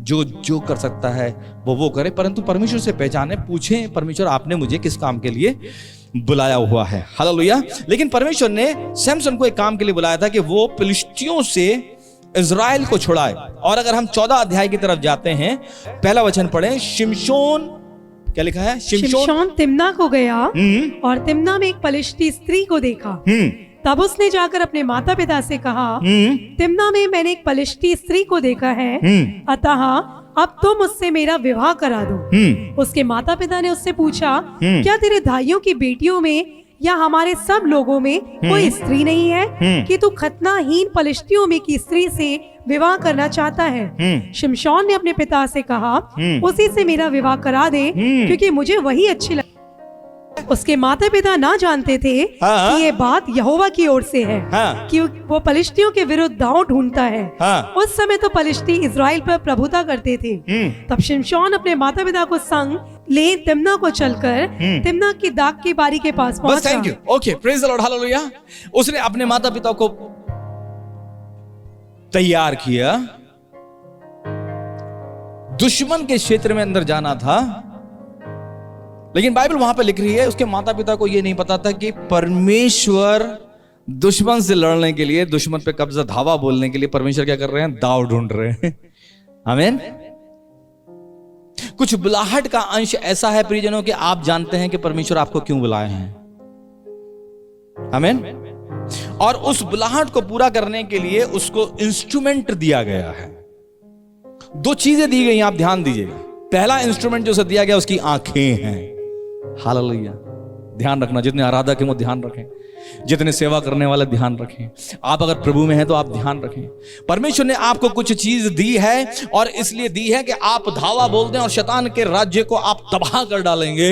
[SPEAKER 1] जो कर सकता है वो करे। परंतु परमेश्वर से पहचाने, पूछें परमेश्वर आपने मुझे किस काम के लिए बुलाया हुआ है। हालेलुया। लेकिन परमेश्वर ने सैमसन को एक काम के लिए बुलाया था कि वो फिलिस्तियों से इज़राइल को छुड़ाए। और अगर हम 14 अध्याय की तरफ जाते हैं, पहला वचन पढ़ें। शिमशोन, क्या लिखा है?
[SPEAKER 2] शिमशोन तिम्ना को गया और तिम्ना में एक पलिश्ती स्त्री को देखा। तब उसने जाकर अपने माता पिता से कहा, तिम्ना में मैंने एक पलिश्ती स्त्री को देखा है, अतः अब तुम मुझसे मेरा विवाह करा दो। उसके माता पिता ने उससे पूछा, क्या तेरे भाइयों की बेटियों में या हमारे सब लोगों में कोई स्त्री नहीं है कि तू खतनाहीन पलिश्तियों में की स्त्री से विवाह करना चाहता है? शिमशोन ने अपने पिता से कहा, उसी से मेरा विवाह करा दे, क्योंकि मुझे वही अच्छी लगती। उसके माता पिता ना जानते थे कि ये बात यहोवा की ओर से है, कि वो पलिश्तियों के विरुद्ध दांव ढूंढता है। उस समय तो पलिश्ती इज़राइल पर प्रभुता करते थे। तब शिमशोन अपने माता पिता को संग ले तिम्ना को चलकर तिम्ना की दाग की बारी के पास पहुंचा।
[SPEAKER 1] Thank you. Okay, praise the Lord. Hallelujah. उसने अपने माता पिता को तैयार किया। दुश्मन के क्षेत्र में अंदर जाना था, लेकिन बाइबल वहां पे लिख रही है उसके माता पिता को यह नहीं पता था कि परमेश्वर दुश्मन से लड़ने के लिए, दुश्मन पे कब्जा धावा बोलने के लिए परमेश्वर क्या कर रहे हैं? दाव ढूंढ रहे हैं। आमीन। कुछ बुलाहट का अंश ऐसा है प्रियजनों कि आप जानते हैं कि परमेश्वर आपको क्यों बुलाए हैं। आमीन। और उस बुलाहट को पूरा करने के लिए उसको इंस्ट्रूमेंट दिया गया है। 2 चीजें दी गई, आप ध्यान दीजिएगा। पहला इंस्ट्रूमेंट जो उसे दिया गया उसकी आंखें हैं। हालेलुया। ध्यान रखना, जितने आराधक हैं वो ध्यान रखें, जितने सेवा करने वाले ध्यान रखें। आप अगर प्रभु में हैं तो आप ध्यान रखें। परमेश्वर ने आपको कुछ चीज दी है, और इसलिए दी है कि आप धावा बोल दें और शैतान के राज्य को आप तबाह कर डालेंगे।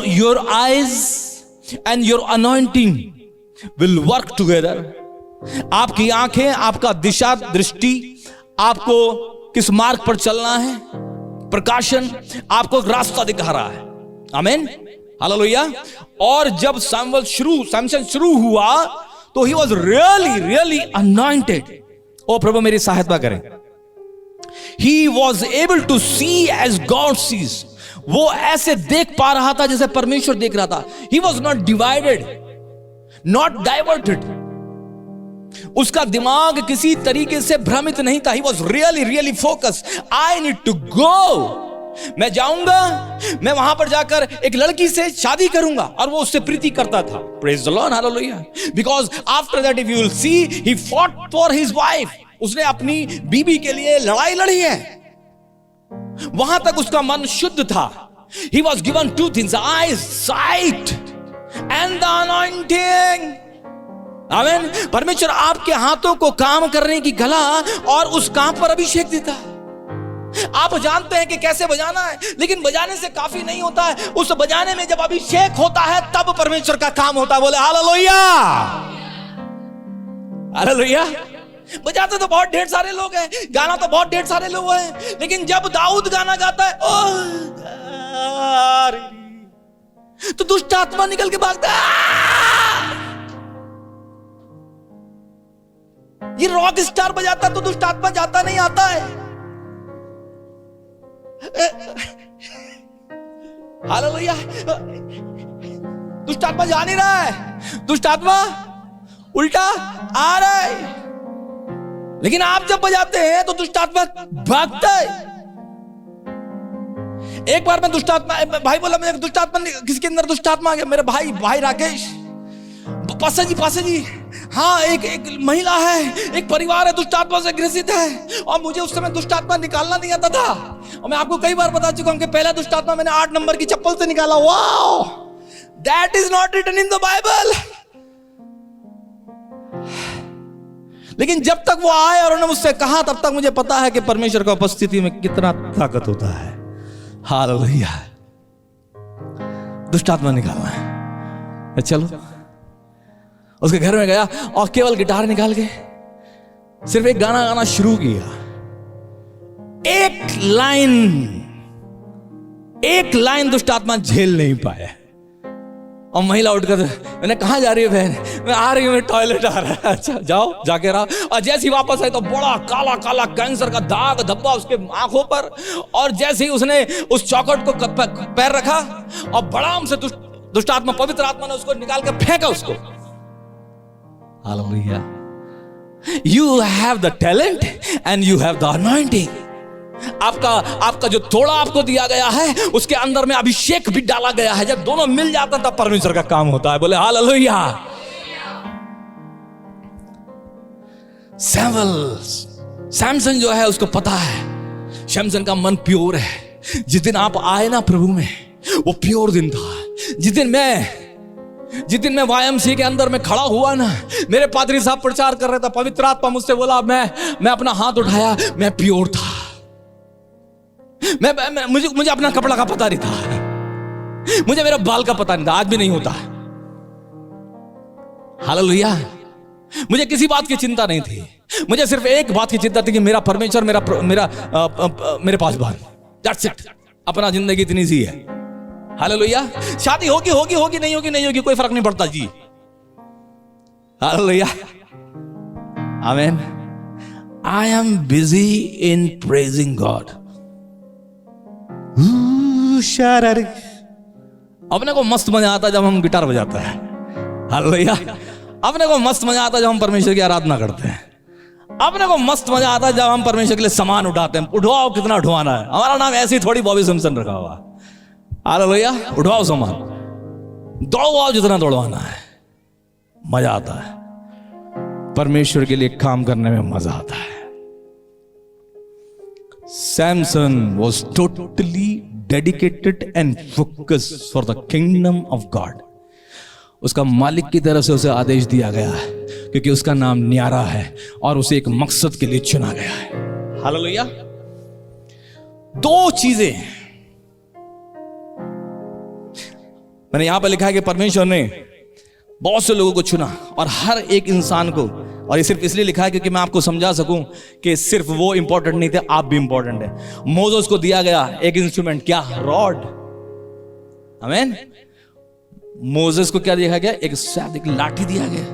[SPEAKER 1] Your eyes and your anointing will work together. आपकी आंखें, आपका दिशा दृष्टि, आपको किस मार्ग पर चलना है, प्रकाशन आपको एक रास्ता दिखा रहा है। आमीन। हालेलुया। और जब सैमसन शुरू हुआ तो ही वॉज रियली अनॉइंटेड। ओ प्रभु मेरी सहायता करें। He was able to see as God sees. वो ऐसे देख पा रहा था जैसे परमेश्वर देख रहा था। He was not divided, not diverted. उसका दिमाग किसी तरीके से भ्रमित नहीं था। He was really focus. I need to go. मैं जाऊंगा, मैं वहां पर जाकर एक लड़की से शादी करूंगा, और वो उससे प्रीति करता था। Praise the Lord. Hallelujah. Because after that if you will C, he fought for his wife. उसने अपनी बीबी के लिए लड़ाई लड़ी है। वहां तक उसका मन शुद्ध था। He was given 2 things, eyes, sight and the anointing. आमीन। परमेश्वर आपके हाथों को काम करने की कला और उस काम पर अभिषेक देता है। आप जानते हैं कि कैसे बजाना है, लेकिन बजाने से काफी नहीं होता है। उस बजाने में जब अभिषेक होता है तब परमेश्वर का काम होता है। बोले हालेलुया। हालेलुया। बजाते तो बहुत ढेर सारे लोग हैं, गाना तो बहुत ढेर सारे लोग हैं, लेकिन जब दाऊद गाना गाता है तो दुष्ट आत्मा निकल के भागता है। ये रॉक स्टार बजाता तो दुष्ट आत्मा जाता नहीं, आता है। हालेलुया। दुष्ट आत्मा जा नहीं रहा है, दुष्ट आत्मा उल्टा आ रहा है। लेकिन आप जब बजाते हैं तो दुष्ट आत्मा भागता है। एक बार मैं दुष्ट आत्मा, भाई बोला मुझे दुष्ट आत्मा, किसके अंदर दुष्ट आत्मा आ गया? मेरे भाई राकेश, पासा जी, हाँ एक महिला है, एक परिवार है, दुष्ट आत्मा से ग्रसित है, और मुझे उस समय दुष्ट आत्मा निकालना नहीं आता था। और मैं आपको कई बार बता चुका हूं कि पहला दुष्ट आत्मा मैंने 8 नंबर की चप्पल से निकाला। Wow, that is not written in the Bible. लेकिन जब तक वो आए और उन्होंने मुझसे कहा, तब तक मुझे पता है कि परमेश्वर की उपस्थिति में कितना ताकत होता है। हालेलुया। दुष्ट आत्मा निकालना है। चलो, उसके घर में गया और केवल गिटार निकाल के सिर्फ एक गाना गाना शुरू किया। एक लाइन दुष्ट आत्मा झेल नहीं पाया। और महिला उठकर, मैंने कहां जा रही है बहन? मैं आ रही हूं, मैं टॉयलेट आ रहा है। अच्छा जाओ, जाके रहा। और जैसे ही वापस आई तो बड़ा काला काला कैंसर का दाग धब्बा उसके आंखों पर। और जैसे ही उसने उस चौखट को पैर रखा और बड़ाम से दुष्ट आत्मा, पवित्र आत्मा ने उसको निकाल के फेंका उसको। Hallelujah. You have the talent and you have the anointing. आपका जो थोड़ा आपको दिया गया है, उसके अंदर में अभिषेक भी डाला गया है। जब दोनों मिल जाता तब परमेश्वर का काम होता है। बोले हालेलुया। सैमसन जो है उसको पता है, सैमसन का मन प्योर है। जिस दिन आप आए ना प्रभु में, वो प्योर दिन था। जिस दिन मैं YMCA के अंदर में खड़ा हुआ ना, मेरे पादरी साहब प्रचार कर रहे थे, पवित्र आत्मा मुझसे बोला, मैं अपना हाथ उठाया, मैं प्योर था। मुझे अपना कपड़ा का पता नहीं था, मुझे मेरा बाल का पता नहीं था, आज भी नहीं होता। हालेलुया। मुझे किसी बात की चिंता नहीं थी, मुझे सिर्फ एक बात की चिंता थी कि मेरा परमेश्वर मेरे पास बाहर। That's it. अपना जिंदगी इतनी सी है। हालेलुया। शादी होगी नहीं होगी कोई फर्क नहीं पड़ता जी। हालेलुया। आमीन। I am busy in praising God. अपने को मस्त मजा आता जब हम गिटार बजाते हैं। हालेलुया। अपने को मस्त मजा आता जब हम परमेश्वर की आराधना करते हैं। अपने को मस्त मजा आता जब हम परमेश्वर के लिए सामान उठाते हैं। उठवाओ, कितना उठवाना है। हमारा नाम ऐसे ही थोड़ी बॉबी सिम्पसन रखा हुआ। हालेलुया। उठवाओ सामान, दौड़वाओ जितना दौड़वाना है। मजा आता है, परमेश्वर के लिए काम करने में मजा आता है। Samson was totally dedicated and focused for the kingdom of God. उसका मालिक की तरफ से उसे आदेश दिया गया है, क्योंकि उसका नाम न्यारा है और उसे एक मकसद के लिए चुना गया है। हालेलुया। 2 चीजें मैंने यहां पर लिखा है कि परमेश्वर ने बहुत से लोगों को चुना, और हर एक इंसान को। और ये सिर्फ इसलिए लिखा है क्योंकि मैं आपको समझा सकूं कि सिर्फ वो इंपॉर्टेंट नहीं थे, आप भी इंपॉर्टेंट है। मोसेस को दिया गया एक इंस्ट्रूमेंट, क्या? रॉड। आमीन। मोसेस को क्या दिया गया? एक लाठी दिया गया।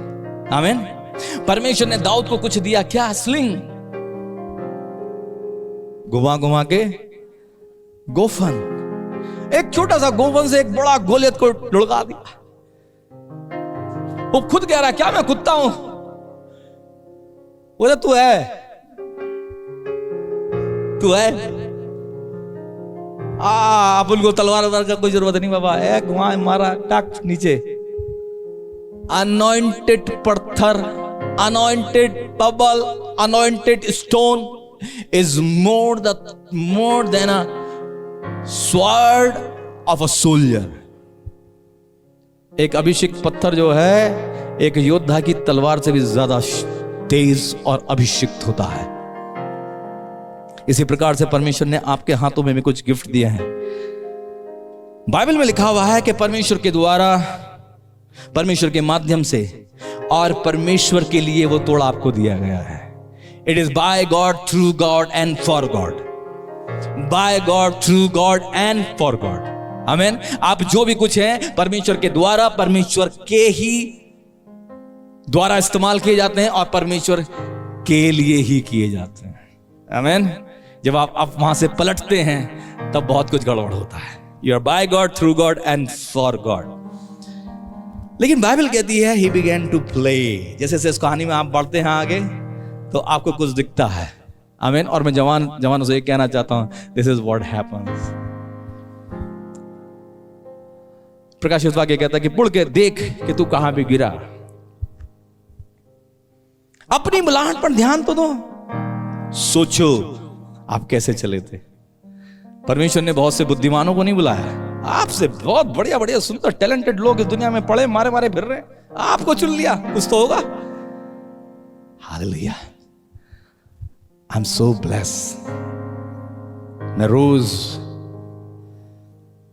[SPEAKER 1] आमीन। परमेश्वर ने दाऊद को कुछ दिया, क्या? स्लिंग। घुमा घुमा के गोफन। एक छोटा सा गोफन से एक बड़ा गोलियत को लुढ़का दिया। वो खुद कह रहा है, क्या मैं कुत्ता हूं? बोले तू है। अपन को तलवार का कोई जरूरत नहीं बाबा। एक वहां मारा, टक नीचे। अनॉइंटेड पत्थर, anointed pebble, anointed stone is more than a sword of a soldier. एक अभिषेक पत्थर जो है, एक योद्धा की तलवार से भी ज्यादा तेज और अभिषिक्त होता है। इसी प्रकार से परमेश्वर ने आपके हाथों में भी कुछ गिफ्ट दिए हैं। बाइबल में लिखा हुआ है कि परमेश्वर के द्वारा, परमेश्वर के माध्यम से और परमेश्वर के लिए वो तोड़ा आपको दिया गया है। It is by God, through God and for God. By God, through God and for God. Amen. आप जो भी कुछ हैं परमेश्वर के द्वारा, परमेश्वर के ही द्वारा इस्तेमाल किए जाते हैं और परमेश्वर के लिए ही किए जाते हैं। आमीन। जब आप वहां से पलटते हैं तब बहुत कुछ गड़बड़ होता है। You are by God, through God and for God. लेकिन बाइबल कहती है ही बिगेन टू प्ले। जैसे जैसे इस कहानी में आप बढ़ते हैं आगे तो आपको कुछ दिखता है। आमीन। और मैं जवानों से एक कहना चाहता हूं, दिस इज व्हाट हैपेंस। प्रकाशित वाक्य कहता है कि मुड़ के देख कि तू कहां भी गिरा। अपनी बुलाहट पर ध्यान तो दो। सोचो आप कैसे चले थे। परमेश्वर ने बहुत से बुद्धिमानों को नहीं बुलाया, आपसे बहुत बढ़िया बढ़िया सुंदर टैलेंटेड लोग इस दुनिया में पड़े मारे मारे फिर रहे, आपको चुन लिया, कुछ तो होगा। Hallelujah. I am so blessed. मैं रोज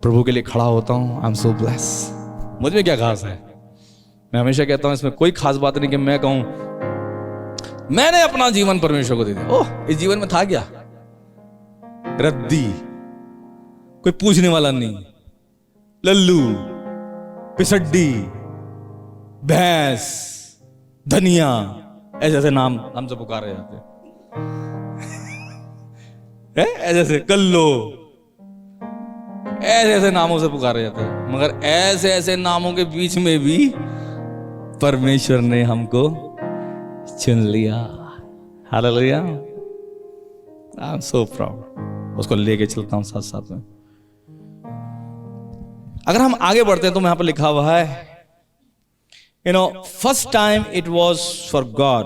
[SPEAKER 1] प्रभु के लिए खड़ा होता हूं। I am so blessed. मुझ में क्या खास है? मैं हमेशा कहता हूं इसमें कोई खास बात नहीं कि मैं कहूं मैंने अपना जीवन परमेश्वर को दे दिया। ओह, इस जीवन में था क्या? रद्दी, कोई पूछने वाला नहीं, लल्लू, पिसड्डी, भैंस, धनिया, ऐसे ऐसे नाम हमसे पुकारे जाते हैं। ऐसे ऐसे कल्लो, ऐसे ऐसे नामों से पुकारे जाते हैं। मगर ऐसे ऐसे नामों के बीच में भी परमेश्वर ने हमको चुन लिया। Hallelujah. I am so proud. उसको लेके चलता हूं साथ साथ में। अगर हम आगे बढ़ते हैं तो यहां पर लिखा हुआ है, you know, first time it was for God.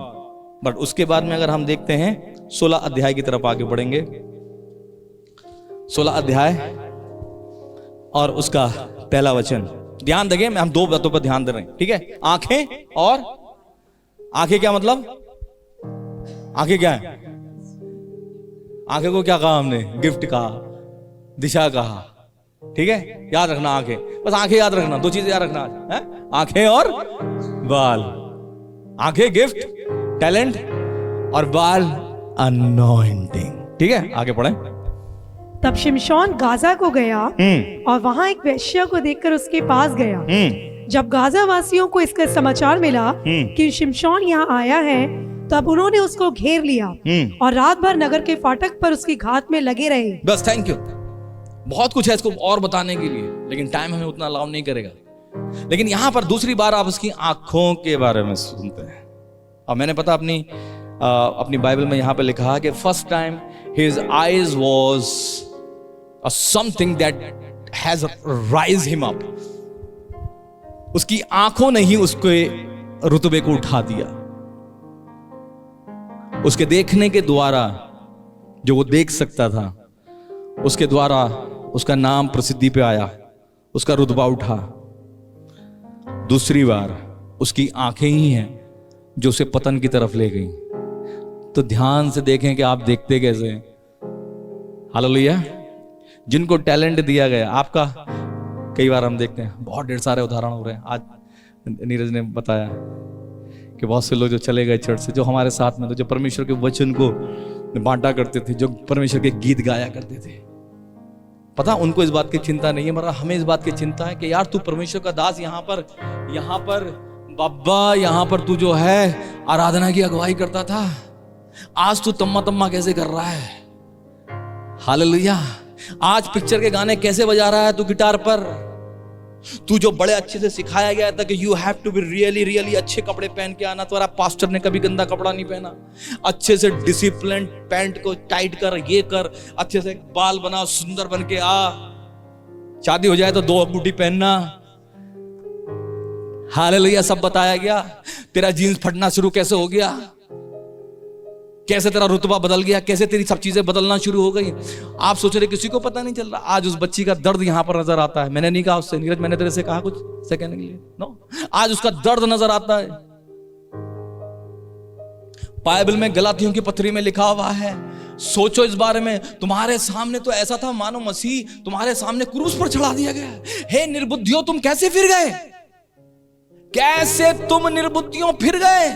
[SPEAKER 1] But उसके बाद में अगर हम देखते हैं 16 अध्याय की तरफ आगे बढ़ेंगे, 16 अध्याय और उसका पहला वचन। ध्यान देंगे, हम दो बातों पर ध्यान दे रहे हैं, ठीक है? आंखें और आंखें क्या मतलब? आंखें क्या है? आंखें को क्या कहा हमने? गिफ्ट कहा, दिशा कहा, ठीक है? याद रखना आंखें, बस आंखें याद रखना, दो चीजें याद रखना है, आंखें और बाल। आंखें गिफ्ट, टैलेंट, और बाल अनॉइंटिंग। ठीक है, आगे पढ़ें।
[SPEAKER 2] तब शिमशोन गाजा को गया और वहां एक वेश्या को देखकर उसके पास गया। जब गाजा वासियों को इसका समाचार मिला कि शिमशोन यहाँ आया है, तब उन्होंने उसको घेर लिया और रात भर नगर के फाटक पर उसकी घात में लगे रहे। बस,
[SPEAKER 1] थैंक यू। बहुत कुछ है इसको और बताने के लिए, लेकिन टाइम हमें उतना अलाउ नहीं करेगा। लेकिन यहां पर दूसरी बार आप उसकी आंखों के बारे में सुनते हैं। और मैंने पता अपनी बाइबल में यहां पर लिखा है कि first time his eyes was something that has rise him up. उसकी आंखों ने ही उसके रुतबे को उठा दिया। उसके देखने के द्वारा जो वो देख सकता था, उसके द्वारा उसका नाम प्रसिद्धि पे आया, उसका रुतबा उठा। दूसरी बार उसकी आंखें ही हैं जो उसे पतन की तरफ ले गई। तो ध्यान से देखें कि आप देखते कैसे हैं। हालेलुया। जिनको टैलेंट दिया गया, आपका कई बार हम देखते हैं, बहुत ढेर सारे उदाहरण हो रहे हैं। आज नीरज ने बताया कि बहुत से लोग जो चले गए चर्च से, जो हमारे साथ में थे, जो परमेश्वर के वचन को बांटा करते थे, जो परमेश्वर के गीत गाया करते थे। पता, उनको इस बात की चिंता नहीं है, मगर हमें इस बात की चिंता है कि यार तू परमेश्वर का दास यहाँ पर बाबा, यहाँ पर तू जो है आराधना की अगुवाई करता था, आज तू तम्मा तम्मा कैसे कर रहा है। हालेलुया। आज पिक्चर के गाने कैसे बजा रहा है तू गिटार पर। तू जो बड़े अच्छे से सिखाया गया था कि you have to be really really अच्छे कपड़े पहन के आना, तुम्हारा पास्टर ने कभी गंदा कपड़ा नहीं पहना। अच्छे से डिसिप्लिन, पैंट को टाइट कर, ये कर, अच्छे से बाल बना, सुंदर बन के आ। शादी हो जाए तो 2 अंगूठी पहनना। हालेलुया। सब बताया गया। तेरा जीन्स फटना शुरू कैसे हो गया, कैसे तेरा रुतबा बदल गया, कैसे तेरी सब चीजें बदलना शुरू हो गई। आप सोच रहे किसी को पता नहीं चल रहा। आज उस बच्ची का दर्द यहां पर नजर आता है। मैंने नहीं कहा उससे, नीरज मैंने तेरे से कहा कुछ से कहने के लिए? नो। आज उसका दर्द नजर आता है। बाइबल में गलातियों की पत्री में लिखा हुआ है, सोचो इस बारे में। तुम्हारे सामने तो ऐसा था मानो मसीह तुम्हारे सामने क्रूस पर चढ़ा दिया गया। हे निर्बुद्धियों, तुम कैसे फिर गए? कैसे तुम निर्बुद्धियों फिर गए?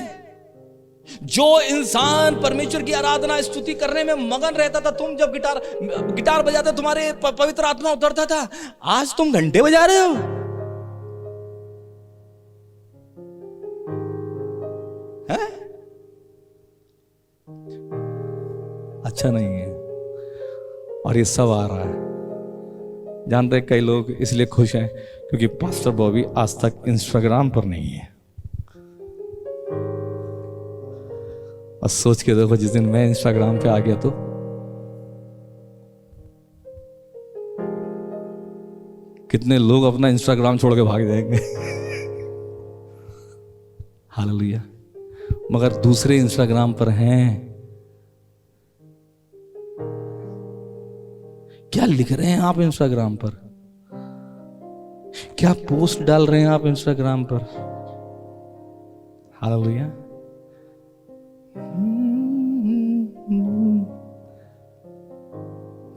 [SPEAKER 1] जो इंसान परमेश्वर की आराधना स्तुति करने में मगन रहता था, तुम जब गिटार बजाते तुम्हारे पवित्र आत्मा उतरता था, आज तुम घंटे बजा रहे हो। है? अच्छा नहीं है, और ये सब आ रहा है। जानते हैं कई लोग इसलिए खुश हैं क्योंकि पास्टर बॉबी आज तक इंस्टाग्राम पर नहीं है। और सोच के देखो, जिस दिन मैं इंस्टाग्राम पे आ गया तो कितने लोग अपना इंस्टाग्राम छोड़ के भाग जाएंगे। हालेलुया। मगर दूसरे इंस्टाग्राम पर हैं। क्या लिख रहे हैं आप इंस्टाग्राम पर? क्या पोस्ट डाल रहे हैं आप इंस्टाग्राम पर? हालेलुया।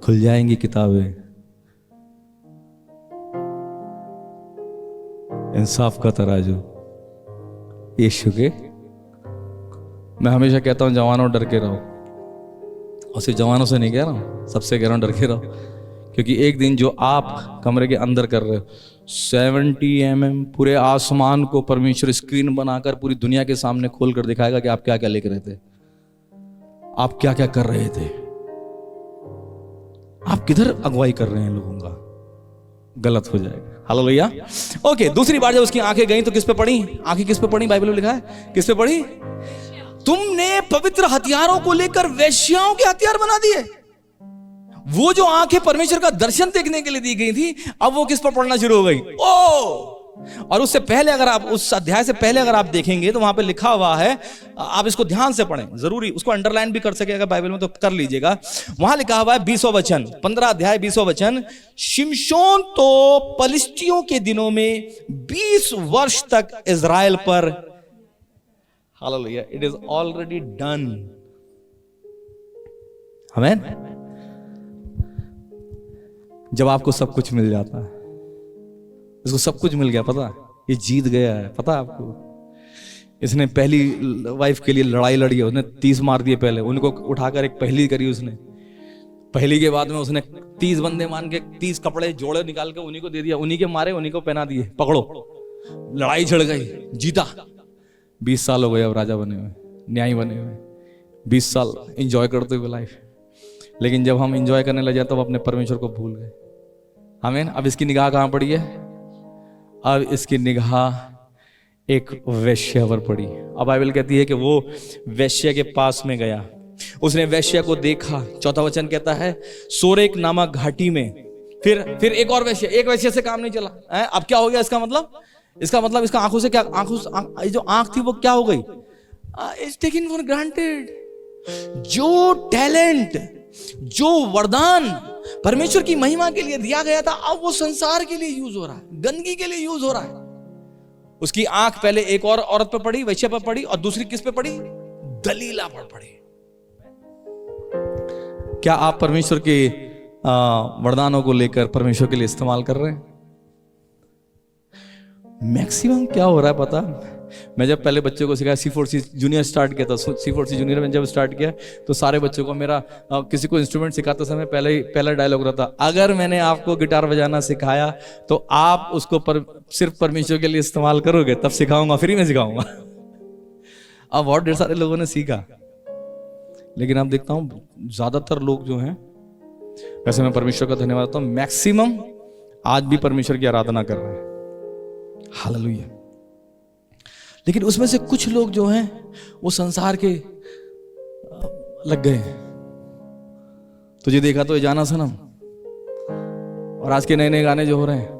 [SPEAKER 1] खुल जाएंगी किताबें इंसाफ का तराजू यीशु के। मैं हमेशा कहता हूं जवानों डर के रहो, और सिर्फ जवानों से नहीं कह रहा हूं, सबसे कह रहा हूं डर के रहो। क्योंकि एक दिन जो आप कमरे के अंदर कर रहे हो, 70 mm पूरे आसमान को परमेश्वर स्क्रीन बनाकर पूरी दुनिया के सामने खोल कर दिखाएगा कि आप क्या क्या लिख रहे थे, आप क्या क्या कर रहे थे, आप किधर अगुवाई कर रहे हैं लोगों का। गलत हो जाएगा। हालेलुया। ओके, दूसरी बार जब उसकी आंखें गई तो किस पे पड़ी? आंखें किस पे पड़ी? बाइबल में लिखा है किस पे पड़ी? तुमने पवित्र हथियारों को लेकर वेश्याओं के हथियार बना दिए। वो जो आंखें परमेश्वर का दर्शन देखने के लिए दी गई थी, अब वो किस पर पड़ना शुरू हो गई? ओ! और उससे पहले अगर आप उस अध्याय से पहले अगर आप देखेंगे तो वहां पे लिखा हुआ है, आप इसको ध्यान से पढ़ें, जरूरी उसको अंडरलाइन भी कर सके अगर बाइबल में तो कर लीजिएगा। वहां लिखा हुआ है 20वां वचन, 15 अध्याय 20वां वचन, शिमशोन तो पलिश्तियों के दिनों में 20 वर्ष तक इजराइल पर, hallelujah, it is already done. आमीन। जब आपको सब कुछ मिल जाता है, इसको सब कुछ मिल गया, पता, ये जीत गया है, पता आपको। इसने पहली वाइफ के लिए लड़ाई लड़ी है, उसने 30 मार दिए पहले, उनको उठाकर एक पहली करी उसने। पहली के बाद में उसने 30 बंदे मान के 30 कपड़े जोड़े निकाल के उन्हीं को दे दिया, उन्हीं के मारे उन्हीं को पहना दिए, पकड़ो। लड़ाई छिड़ गई, जीता। 20 साल हो गए अब राजा बने हुए, न्यायी बने हुए, 20 साल एंजॉय करते हुए लाइफ। लेकिन जब हम एंजॉय करने लगे तब अपने परमेश्वर को भूल गए। आमीन। अब इसकी निगाह कहां पड़ी है? अब इसकी निगाह एक वेश्या पर पड़ी। अब बाइबल कहती है कि वो वेश्या के पास में गया, उसने वेश्या को देखा। 4वां वचन कहता है सोरेक नामक घाटी में फिर एक और वेश्या, एक वेश्या से काम नहीं चला है। अब क्या हो गया? इसका मतलब इसका आंखों से क्या, आंखों जो आंख थी वो क्या हो गई? It's taken for granted. जो टैलेंट, जो वरदान परमेश्वर की महिमा के लिए दिया गया था, अब वो संसार के लिए यूज हो रहा है, गंदगी के लिए यूज हो रहा है। उसकी आंख पहले एक और औरत पर पड़ी, वैश्या पर पड़ी, और दूसरी किस पे पड़ी? दलीला पर पड़ी। क्या आप परमेश्वर के वरदानों को लेकर परमेश्वर के लिए इस्तेमाल कर रहे हैं? मैक्सिमम क्या हो रहा है पता? मैं जब पहले बच्चों को सिखाया, C4C जूनियर स्टार्ट किया था, C4C जूनियर में जब स्टार्ट किया तो सारे बच्चों को मेरा किसी को इंस्ट्रूमेंट सिखाते समय पहला डायलॉग रहता, अगर मैंने आपको गिटार बजाना सिखाया तो आप उसको सिर्फ परमेश्वर के लिए इस्तेमाल करोगे तब सिखाऊंगा, फ्री में सिखाऊंगा। अब बहुत ढेर सारे लोगों ने सीखा, लेकिन अब देखता हूं ज्यादातर लोग जो हैं, वैसे मैं परमेश्वर का धन्यवाद देता हूं, मैक्सिमम आज भी परमेश्वर की आराधना कर रहे हैं। हालेलुया। लेकिन उसमें से कुछ लोग जो हैं वो संसार के लग गए हैं। तुझे देखा तो ये जाना सनम, और आज के नए नए गाने जो हो रहे हैं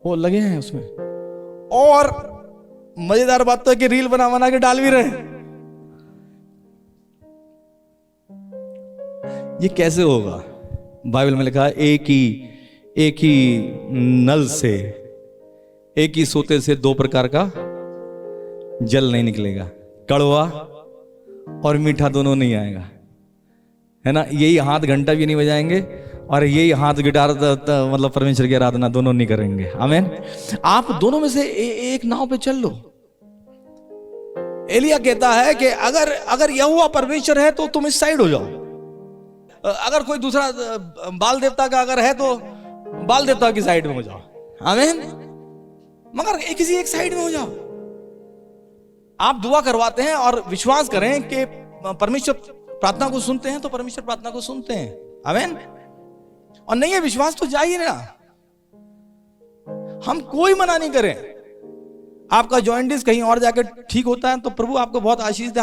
[SPEAKER 1] वो लगे हैं उसमें। और मजेदार बात तो है कि रील बना के डाल भी रहे हैं। ये कैसे होगा? बाइबल में लिखा है एक ही नल से, एक ही सोते से 2 प्रकार का जल नहीं निकलेगा, कड़वा और मीठा दोनों नहीं आएगा, है ना। यही हाथ घंटा भी नहीं बजाएंगे और यही हाथ गिटार मतलब परमेश्वर की आराधना दोनों नहीं करेंगे। आमीन। आप दोनों में से एक नाव पे चल लो। एलिया कहता है कि अगर यहोवा परमेश्वर है तो तुम इस साइड हो जाओ, अगर कोई दूसरा बाल देवता का अगर है तो बाल देवता की साइड में हो जाओ। आमीन। मगर किसी एक साइड में हो जाओ। आप दुआ करवाते हैं और विश्वास करें कि प्रार्थना को सुनते हैं तो परमेश्वर प्रार्थना को सुनते हैं, आमीन। और नहीं है विश्वास तो जाइए ना, हम कोई मना नहीं करें। आपका जॉइंटिस कहीं और जाकर ठीक होता है तो प्रभु आपको बहुत आशीष दे,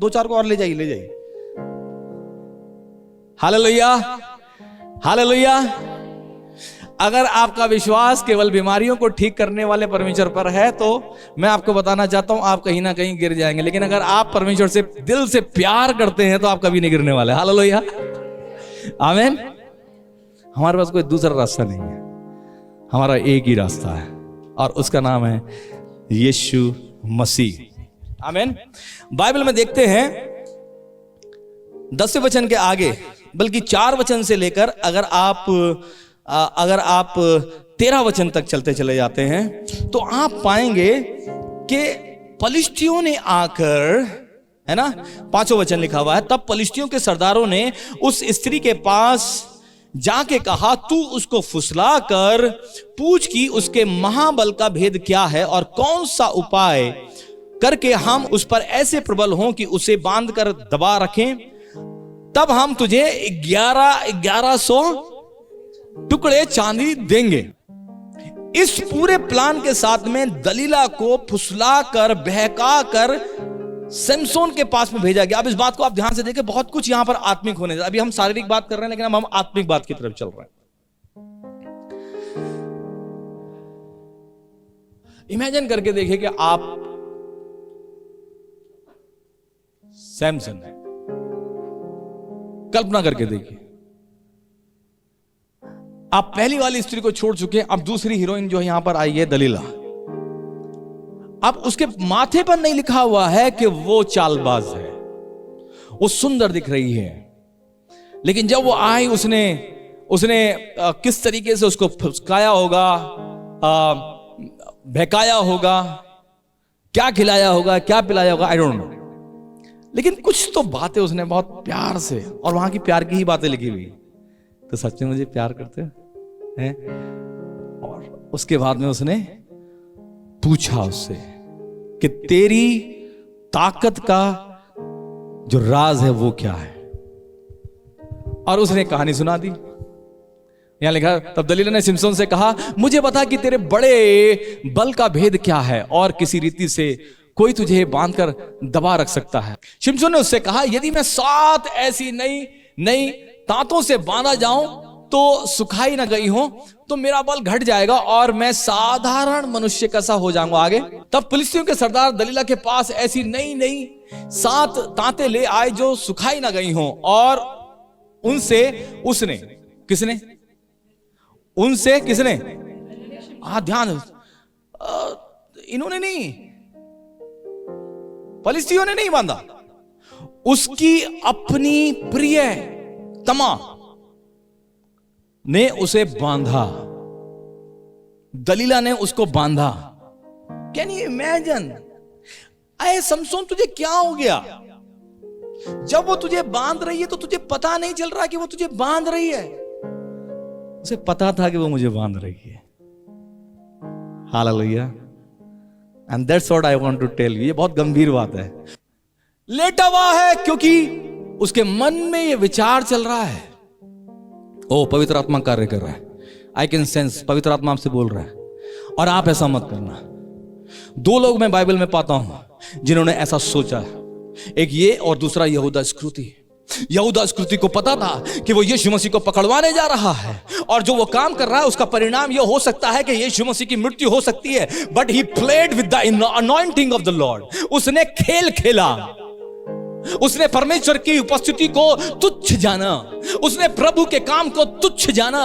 [SPEAKER 1] 2-4 को और ले जाइए। Hallelujah, hallelujah. अगर आपका विश्वास केवल बीमारियों को ठीक करने वाले परमेश्वर पर है तो मैं आपको बताना चाहता हूं आप कहीं ना कहीं गिर जाएंगे, लेकिन अगर आप परमेश्वर से दिल से प्यार करते हैं तो आप कभी नहीं गिरने वाले। हालेलुया, आमीन। हमारे पास कोई दूसरा रास्ता नहीं है, हमारा एक ही रास्ता है और उसका नाम है यीशु मसीह, आमीन। बाइबल में देखते हैं 10वें वचन के आगे, बल्कि 4 वचन से लेकर अगर आप 13 वचन तक चलते चले जाते हैं तो आप पाएंगे कि पलिश्तियों ने आकर, है ना, 5वां वचन लिखा हुआ है, तब पलिश्तियों के सरदारों ने उस स्त्री के पास जाके कहा, तू उसको फुसला कर पूछ कि उसके महाबल का भेद क्या है और कौन सा उपाय करके हम उस पर ऐसे प्रबल हों कि उसे बांध कर दबा रखें, तब हम तुझे 1100 टुकड़े चांदी देंगे। इस पूरे प्लान के साथ में दलीला को फुसला कर बहका कर सिमसोन के पास में भेजा गया। अब इस बात को आप ध्यान से देखें, बहुत कुछ यहां पर आत्मिक होने, अभी हम शारीरिक बात कर रहे हैं लेकिन अब हम आत्मिक बात की तरफ चल रहे हैं। इमेजिन करके देखिए कि आप सैमसन है, कल्पना करके देखिए आप पहली वाली स्त्री को छोड़ चुके हैं, अब दूसरी हीरोइन जो यहां पर आई है दलीला, अब उसके माथे पर नहीं लिखा हुआ है कि वो चालबाज है, वो सुंदर दिख रही है, लेकिन जब वो आई उसने किस तरीके से उसको फुसकाया होगा, बहकाया होगा, क्या खिलाया होगा, क्या पिलाया होगा, आई डोंट नो, लेकिन कुछ तो बातें उसने बहुत प्यार से, और वहां की प्यार की ही बातें लिखी हुई, तो सच में मुझे प्यार करते हैं। और उसके बाद में उसने पूछा उससे कि तेरी ताकत का जो राज है वो क्या है, और उसने कहानी सुना दी। यहां लिखा, तब दलीला ने सिमसोन से कहा, मुझे बता कि तेरे बड़े बल का भेद क्या है और किसी रीति से कोई तुझे बांधकर दबा रख सकता है। सिमसोन ने उससे कहा, यदि मैं 7 ऐसी नई तांतों से बांधा जाऊं तो सुखाई ना गई हो तो मेरा बल घट जाएगा और मैं साधारण मनुष्य कैसा हो जाऊंगा। आगे, तब फिलिस्तियों के सरदार दलीला के पास ऐसी नई 7 तांतें ले आए जो सुखाई ना गई हो, और उनसे उसने किसने ध्यान, इन्होंने नहीं, फिलिस्तियों ने नहीं बांधा, उसकी अपनी प्रिय तमा ने उसे बांधा, दलीला ने उसको बांधा। Can you imagine? अरे समसोन, तुझे क्या हो गया? जब वो तुझे बांध रही है तो तुझे पता नहीं चल रहा कि वो तुझे बांध रही है, उसे पता था कि वो मुझे बांध रही है। Hallelujah, and that's what I want to tell you. ये बहुत गंभीर बात है। लेटा हुआ है क्योंकि उसके मन में ये विचार चल रहा है, ओ पवित्र आत्मा कार्य कर रहा है, आई कैन सेंस, पवित्र आत्मा आपसे बोल रहा है। और आप ऐसा मत करना। 2 लोग मैं बाइबल में पाता हूं जिन्होंने ऐसा सोचा, एक ये और दूसरा यहूदा इस्करियोती। यहूदा इस्करियोती को पता था कि वो यीशु मसीह को पकड़वाने जा रहा है, और जो वो काम कर रहा है उसका परिणाम ये हो सकता है कि यीशु मसीह की मृत्यु हो सकती है। But he played with the anointing of the Lord. उसने खेल खेला, उसने परमेश्वर की उपस्थिति को तुच्छ जाना, उसने प्रभु के काम को तुच्छ जाना।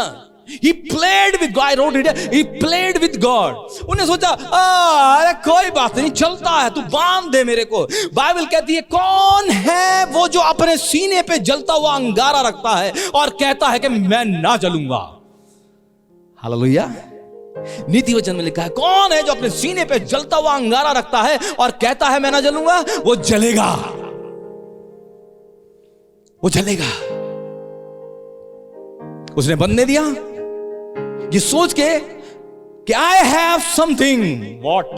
[SPEAKER 1] He played with God. I wrote it. He played with God. उन्हें सोचा, अरे कोई बात नहीं, चलता है, तू बांध दे मेरे को। बाइबल कहती है, कौन है वो जो अपने सीने पे जलता हुआ अंगारा रखता है और कहता है कि मैं ना जलूंगा। हालेलुया। नीति वचन में लिखा है, कौन है जो अपने सीने पे जलता हुआ अंगारा रखता है और कहता है मैं ना जलूंगा? वो जलेगा, वो जलेगा। उसने बनने दिया ये सोच के कि आई हैव समथिंग। व्हाट?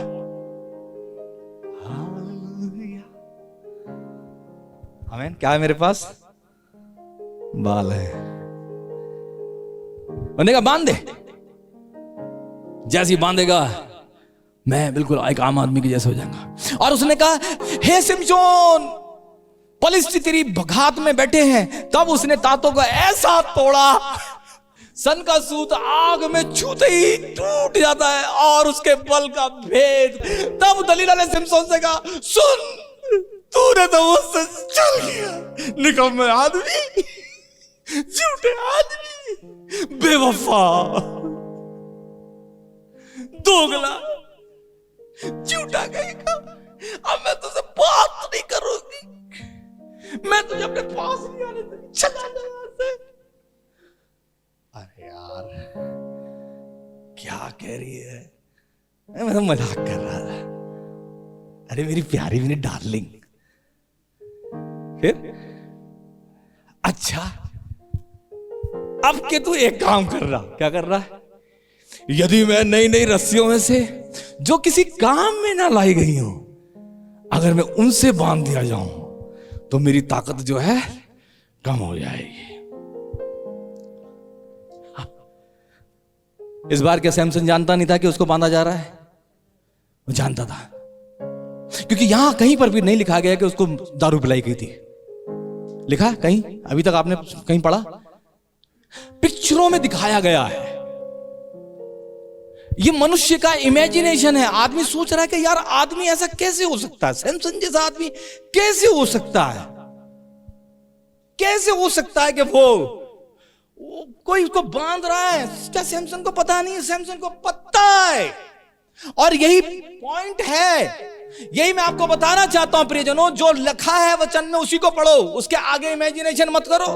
[SPEAKER 1] आमीन। क्या है मेरे पास? बाल है। उन्होंने कहा बांध दे। जैसे ही बांधेगा मैं बिल्कुल एक आम आदमी के जैसे हो जाऊंगा। और उसने कहा हे सिमशोन, पलिश्ती तेरी घात में बैठे हैं। तब उसने तातों को ऐसा तोड़ा, सन का सूत आग में छूते ही टूट जाता है और उसके बल का भेद। तब दलीला ने सिमशोन से कहा सुन, तूने तो मुझसे चल गया, निकम्मे आदमी, झूठे आदमी, बेवफा, दोगला, झूठा कहेगा। अब मैं तुझसे बात नहीं करूंगी, मैं तुझे अपने पास नहीं आने दूंगी, चला जा यहाँ से। अरे यार क्या कह रही है? मैं तो मजाक कर रहा था। अरे मेरी प्यारी मेरी डार्लिंग। फिर अच्छा, अब के तू एक काम कर रहा, क्या कर रहा है? यदि मैं नई नई रस्सियों में से जो किसी काम में ना लाई गई हूं, अगर मैं उनसे बांध दिया जाऊं तो मेरी ताकत जो है कम हो जाएगी। इस बार क्या सैमसन जानता नहीं था कि उसको बांधा जा रहा है? वो जानता था, क्योंकि यहां कहीं पर भी नहीं लिखा गया कि उसको दारू पिलाई गई थी। लिखा कहीं? अभी तक आपने कहीं पढ़ा? पिक्चरों में दिखाया गया है। ये मनुष्य का इमेजिनेशन है। आदमी सोच रहा है कि यार आदमी ऐसा कैसे हो सकता है, सैमसन जैसा आदमी कैसे हो सकता है, कैसे हो सकता है कि वो कोई उसको बांध रहा है। क्या सैमसन को पता नहीं है? सैमसन को पता है। और यही पॉइंट है, यही मैं आपको बताना चाहता हूं प्रियजनों। जो लिखा है वचन में उसी को पढ़ो, उसके आगे इमेजिनेशन मत करो।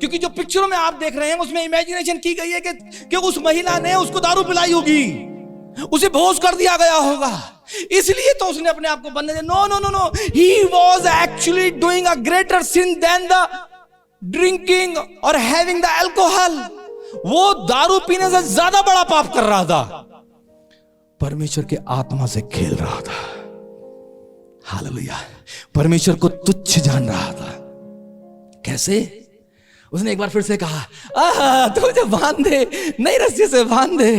[SPEAKER 1] क्योंकि जो पिक्चरों में आप देख रहे हैं उसमें इमेजिनेशन की गई है कि उस महिला ने उसको दारू पिलाई होगी, उसे बेहोश कर दिया गया होगा, इसलिए तो उसने अपने आप को बंधने दिया। No no no no, he was actually doing a greater sin than the drinking और हैविंग द अल्कोहल। वो दारू पीने से ज्यादा बड़ा पाप कर रहा था, परमेश्वर के आत्मा से खेल रहा था। हालेलुया। परमेश्वर को तुच्छ जान रहा था। कैसे? उसने एक बार फिर से कहा तू मुझे बांध दे, नई रस्सी से बांध दे।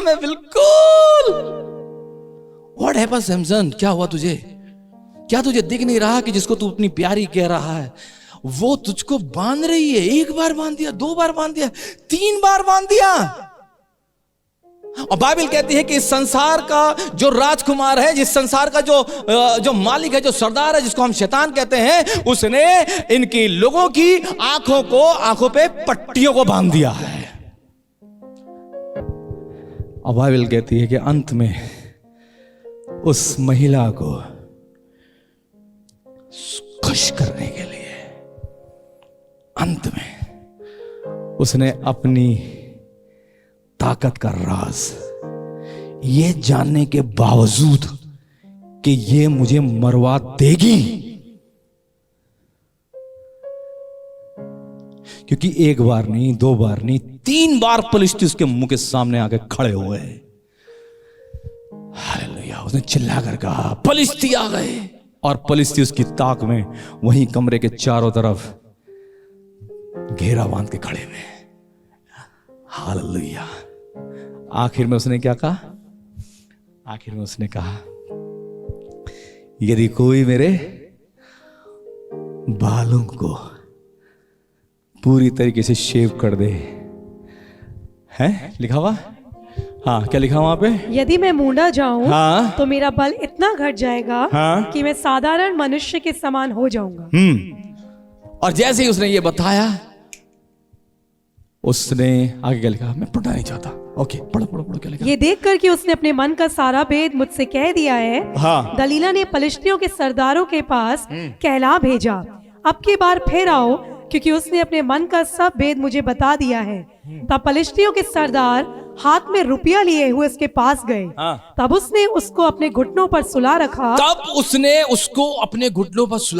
[SPEAKER 1] मैं बिल्कुल। What happened Samson? क्या हुआ तुझे? क्या तुझे दिख नहीं रहा कि जिसको तू अपनी प्यारी कह रहा है वो तुझको बांध रही है? एक बार बांध दिया, दो बार बांध दिया, 3 बार बांध दिया। और बाइबल कहती है कि इस संसार का जो राजकुमार है, जिस संसार का जो मालिक है, जो सरदार है, जिसको हम शैतान कहते हैं, उसने इनकी लोगों की आंखों पे पट्टियों को बांध दिया है। और बाइबल कहती है कि अंत में उस महिला को खुश करने के लिए अंत में उसने अपनी ताकत का राज ये जानने के बावजूद कि ये मुझे मरवा देगी, क्योंकि एक बार नहीं, 2 बार नहीं, 3 बार पलिश्ती उसके मुंह के सामने आके खड़े हुए। हालेलुया। उसने चिल्लाकर कहा पलिश्ती आ गए, और पलिश्ती उसकी ताक में वहीं कमरे के चारों तरफ घेरा बांध के खड़े हुए। हालेलुया। आखिर में उसने क्या कहा? आखिर में उसने कहा यदि कोई मेरे बालों को पूरी तरीके से शेव कर दे, है लिखा हुआ? हाँ, क्या लिखा वहां पे?
[SPEAKER 2] यदि मैं मूंडा जाऊं
[SPEAKER 1] हाँ,
[SPEAKER 2] तो मेरा बल इतना घट जाएगा
[SPEAKER 1] हाँ,
[SPEAKER 2] कि मैं साधारण मनुष्य के समान हो जाऊंगा।
[SPEAKER 1] और जैसे ही उसने ये बताया, उसने आगे क्या लिखा? मैं पढ़ना नहीं चाहता। ओके, पढ़ो पढ़ो पढ़ो, क्या लिखा?
[SPEAKER 2] ये देखकर कि उसने अपने मन का सारा भेद मुझसे कह दिया है,
[SPEAKER 1] हाँ,
[SPEAKER 2] दलीला ने पलिश्तियों के सरदारों के पास कहला भेजा, अब की बार फिर आओ, क्योंकि उसने अपने मन का सब भेद मुझे बता दिया है। तब पलिश्तियों के सरदार हाथ में रुपया लिए हुए उसके पास गए।
[SPEAKER 1] हाँ।
[SPEAKER 2] तब उसने उसको अपने घुटनों पर सुला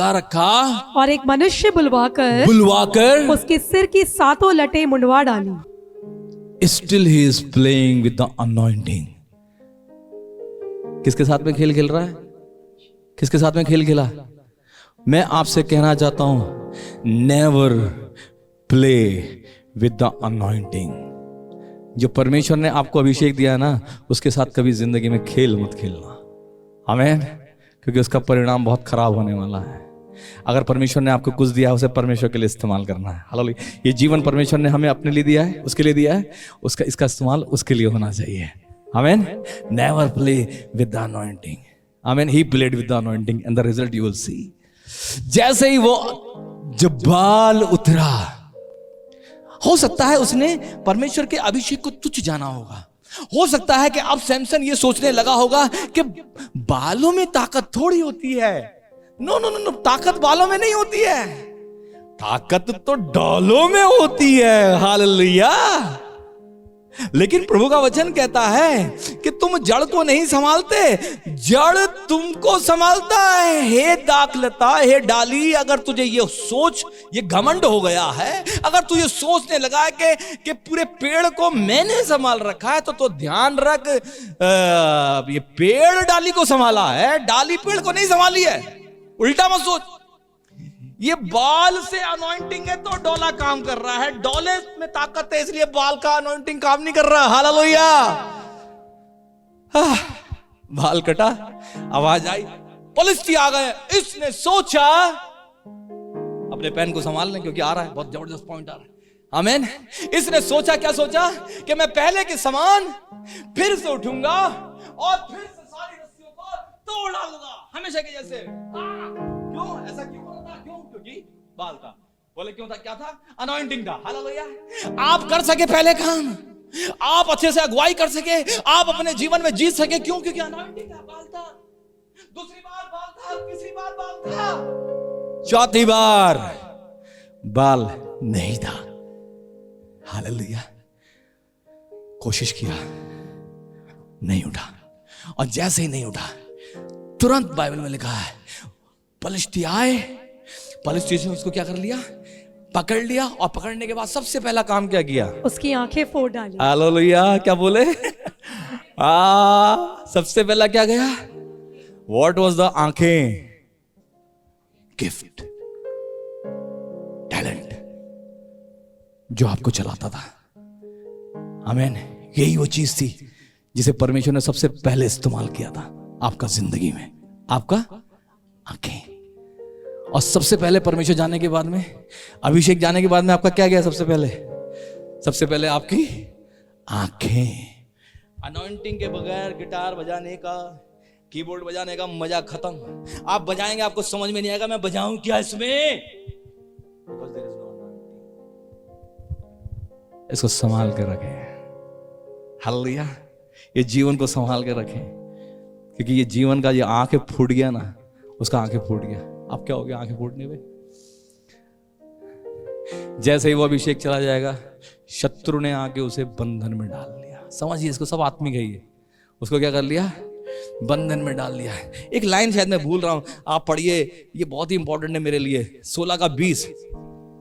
[SPEAKER 2] रखा और एक मनुष्य बुलवाकर उसके सिर की 7 लटें मुंडवा डाली।
[SPEAKER 1] Still he is playing with the anointing. किसके साथ में खेल खेल रहा है? किसके साथ में खेल खेला? मैं आपसे कहना चाहता हूं, never play with the anointing. जो परमेश्वर ने आपको अभिषेक दिया है ना, उसके साथ कभी जिंदगी में खेल मत खेलना। आमीन। क्योंकि उसका परिणाम बहुत खराब होने वाला है। अगर परमेश्वर ने आपको कुछ दिया है, उसे परमेश्वर के लिए इस्तेमाल करना है। हालेलुया। ये जीवन परमेश्वर ने हमें अपने लिए दिया है, उसके लिए दिया है, इसका इस्तेमाल उसके लिए होना चाहिए। आमीन। Never play with the anointing. आमीन। He played with the anointing and the result you will see. जैसे ही वो जब बाल उतरा, हो सकता है उसने परमेश्वर के अभिषेक को तुच्छ जाना होगा। हो सकता है कि अब सैमसन ये सोचने लगा होगा कि बालों में ताकत थोड़ी होती है। नो नो नो नो, ताकत बालों में नहीं होती है, ताकत तो डालों में होती है। हालेलुया। लेकिन प्रभु का वचन कहता है कि तुम जड़ को नहीं संभालते, जड़ तुमको संभालता है। हे दाखलता, हे डाली, अगर तुझे ये सोच, ये घमंड हो गया है, अगर तू ये सोचने लगा है कि पूरे पेड़ को मैंने संभाल रखा है, तो ध्यान रख, ये पेड़ डाली को संभाला है, डाली पेड़ को नहीं संभाली है। उल्टा मत सोच। ये बाल से अनॉइंटिंग है तो डोला काम कर रहा है, डोले में ताकत है इसलिए बाल का अनॉइंटिंग काम नहीं कर रहा। हालेलुया। बाल कटा, आवाज आई, पुलिस आ गए। इसने सोचा अपने पेन को संभाल लें, क्योंकि आ रहा है, बहुत जबरदस्त पॉइंट आ रहा है। आमीन। इसने सोचा, क्या सोचा, कि मैं पहले के समान फिर से उठूंगा और फिर से सारी रस्सियों को तोड़ डालूंगा, हमेशा के जैसे। क्यों ऐसा क्यों हो रहा था? क्यों? क्योंकि बाल था। बोले क्यों था? क्या था? अनॉइंटिंग था। हालेलुया। आप कर सके पहले काम, आप अच्छे से अगुवाई कर सके, आप अपने जीवन में जीत सके। क्यों? क्योंकि अनॉइंटिंग था, बाल था। दूसरी बार बाल था, तीसरी बार बाल था, चौथी बार बाल नहीं था। हालेलुया। कोशिश किया, नहीं उठा, और जैसे ही नहीं उठा, तुरंत बाइबल में लिखा है पलिश्ती आए। पलिश्ती ने उसको क्या कर लिया? पकड़ लिया, और पकड़ने के बाद सबसे पहला काम क्या किया?
[SPEAKER 2] उसकी आंखें फोड़ डाली।
[SPEAKER 1] हालेलुया। क्या बोले? सबसे पहला क्या गया? व्हाट वाज द आंखें? गिफ्ट, टैलेंट, जो आपको चलाता था। आमीन। यही वो चीज थी जिसे परमेश्वर ने सबसे पहले इस्तेमाल किया था आपका जिंदगी में, आपका आंखें। और सबसे पहले परमेश्वर जाने के बाद में, अभिषेक जाने के बाद में आपका क्या गया? सबसे पहले आपकी आंखें। अनॉइंटिंग के बगैर गिटार बजाने का, कीबोर्ड बजाने का मजा खत्म। आप बजाएंगे, आपको समझ में नहीं आएगा मैं बजाऊं क्या इसमें। इसको संभाल कर रखें। हालेलुया। ये जीवन को संभाल कर रखें, क्योंकि ये जीवन का ये आंखें फूट गया ना, उसका आंखें फूट गया। अब क्या हो गया आंखें फूटने में? जैसे ही वो अभिषेक चला जाएगा, शत्रु ने आके उसे बंधन में डाल लिया। समझिए, इसको सब आत्मिक है ये। उसको क्या कर लिया? बंधन में डाल लिया। एक लाइन शायद मैं भूल रहा हूं, आप पढ़िए, ये बहुत ही इंपॉर्टेंट है मेरे लिए। 16:20।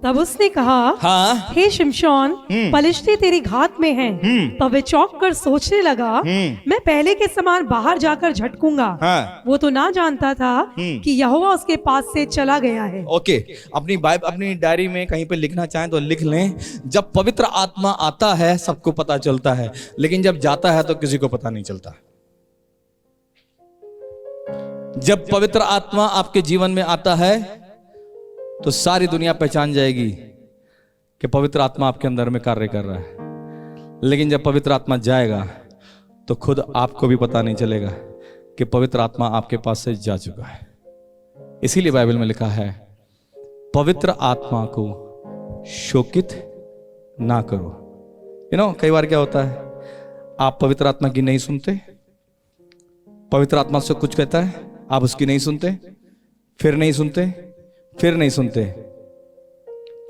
[SPEAKER 2] तब उसने कहा,
[SPEAKER 1] हाँ,
[SPEAKER 2] हे शिमशोन, पलिश्ती तेरी घात में हैं। तब वे चौंक कर सोचने लगा, मैं पहले के समान बाहर जाकर झटकूंगा।
[SPEAKER 1] हाँ।
[SPEAKER 2] वो तो ना जानता था कि यहोवा उसके पास से चला गया है।
[SPEAKER 1] ओके। अपनी डायरी में कहीं पे लिखना चाहें तो लिख लें। जब पवित्र आत्मा आता है सबको पता चलता है, लेकिन जब जाता है तो किसी को पता नहीं चलता। जब पवित्र आत्मा आपके जीवन में आता है तो सारी दुनिया पहचान जाएगी कि पवित्र आत्मा आपके अंदर में कार्य कर रहा है। लेकिन जब पवित्र आत्मा जाएगा तो खुद आपको भी पता नहीं चलेगा कि पवित्र आत्मा आपके पास से जा चुका है। इसीलिए बाइबल में लिखा है, पवित्र आत्मा को शोकित ना करो। कई बार क्या होता है, आप पवित्र आत्मा की नहीं सुनते, पवित्र आत्मा से कुछ कहता है, आप उसकी नहीं सुनते, फिर नहीं सुनते, फिर नहीं सुनते।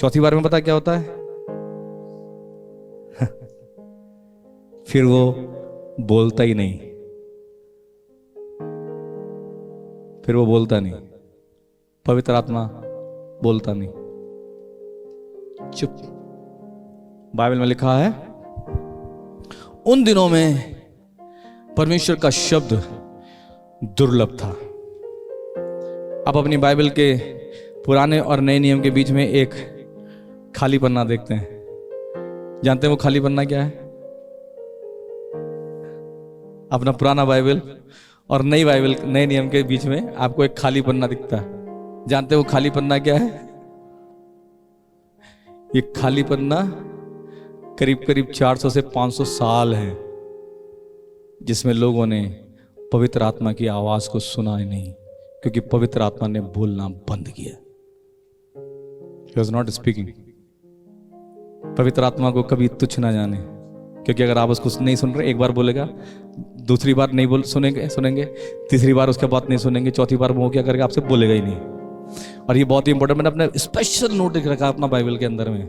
[SPEAKER 1] चौथी बार में पता क्या होता है? फिर वो बोलता ही नहीं, फिर वो बोलता नहीं। पवित्र आत्मा बोलता नहीं, चुप। बाइबल में लिखा है, उन दिनों में परमेश्वर का शब्द दुर्लभ था। आप अपनी बाइबल के पुराने और नए नियम के बीच में एक खाली पन्ना देखते हैं। जानते हैं वो खाली पन्ना क्या है? अपना पुराना बाइबल और नई बाइबल, नए नियम के बीच में आपको एक खाली पन्ना दिखता है। जानते हैं वो खाली पन्ना क्या है? ये खाली पन्ना करीब करीब 400 से 500 साल है जिसमें लोगों ने पवित्र आत्मा की आवाज को सुना ही नहीं, क्योंकि पवित्र आत्मा ने बोलना बंद किया। He was not speaking। पवित्र आत्मा को कभी तुच्छ ना जाने, क्योंकि अगर आप उसको नहीं सुन रहे, एक बार बोलेगा, दूसरी बार नहीं बोल सुनेंगे, तीसरी बार उसके बाद नहीं सुनेंगे, चौथी बार वो क्या करेगा, आपसे बोलेगा ही नहीं। और ये बहुत ही इंपॉर्टेंट, मैंने अपने स्पेशल नोट लिख रखा अपना बाइबल के अंदर में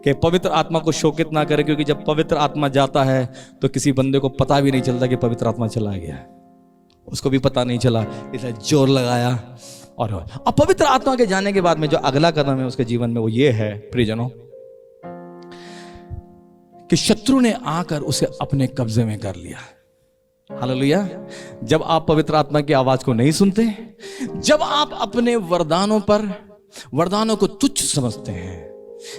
[SPEAKER 1] कि पवित्र आत्मा को शोकित ना करे, क्योंकि जब पवित्र आत्मा जाता है तो किसी बंदे को पता भी नहीं चलता कि पवित्र आत्मा चला गया। उसको भी पता नहीं चला, इसलिए जोर लगाया। और अब पवित्र आत्मा के जाने के बाद में जो अगला कदम है उसके जीवन में वो ये है प्रियजनों, कि शत्रु ने आकर उसे अपने कब्जे में कर लिया। हालेलुया। जब आप पवित्र आत्मा की आवाज को नहीं सुनते, जब आप अपने वरदानों को तुच्छ समझते हैं,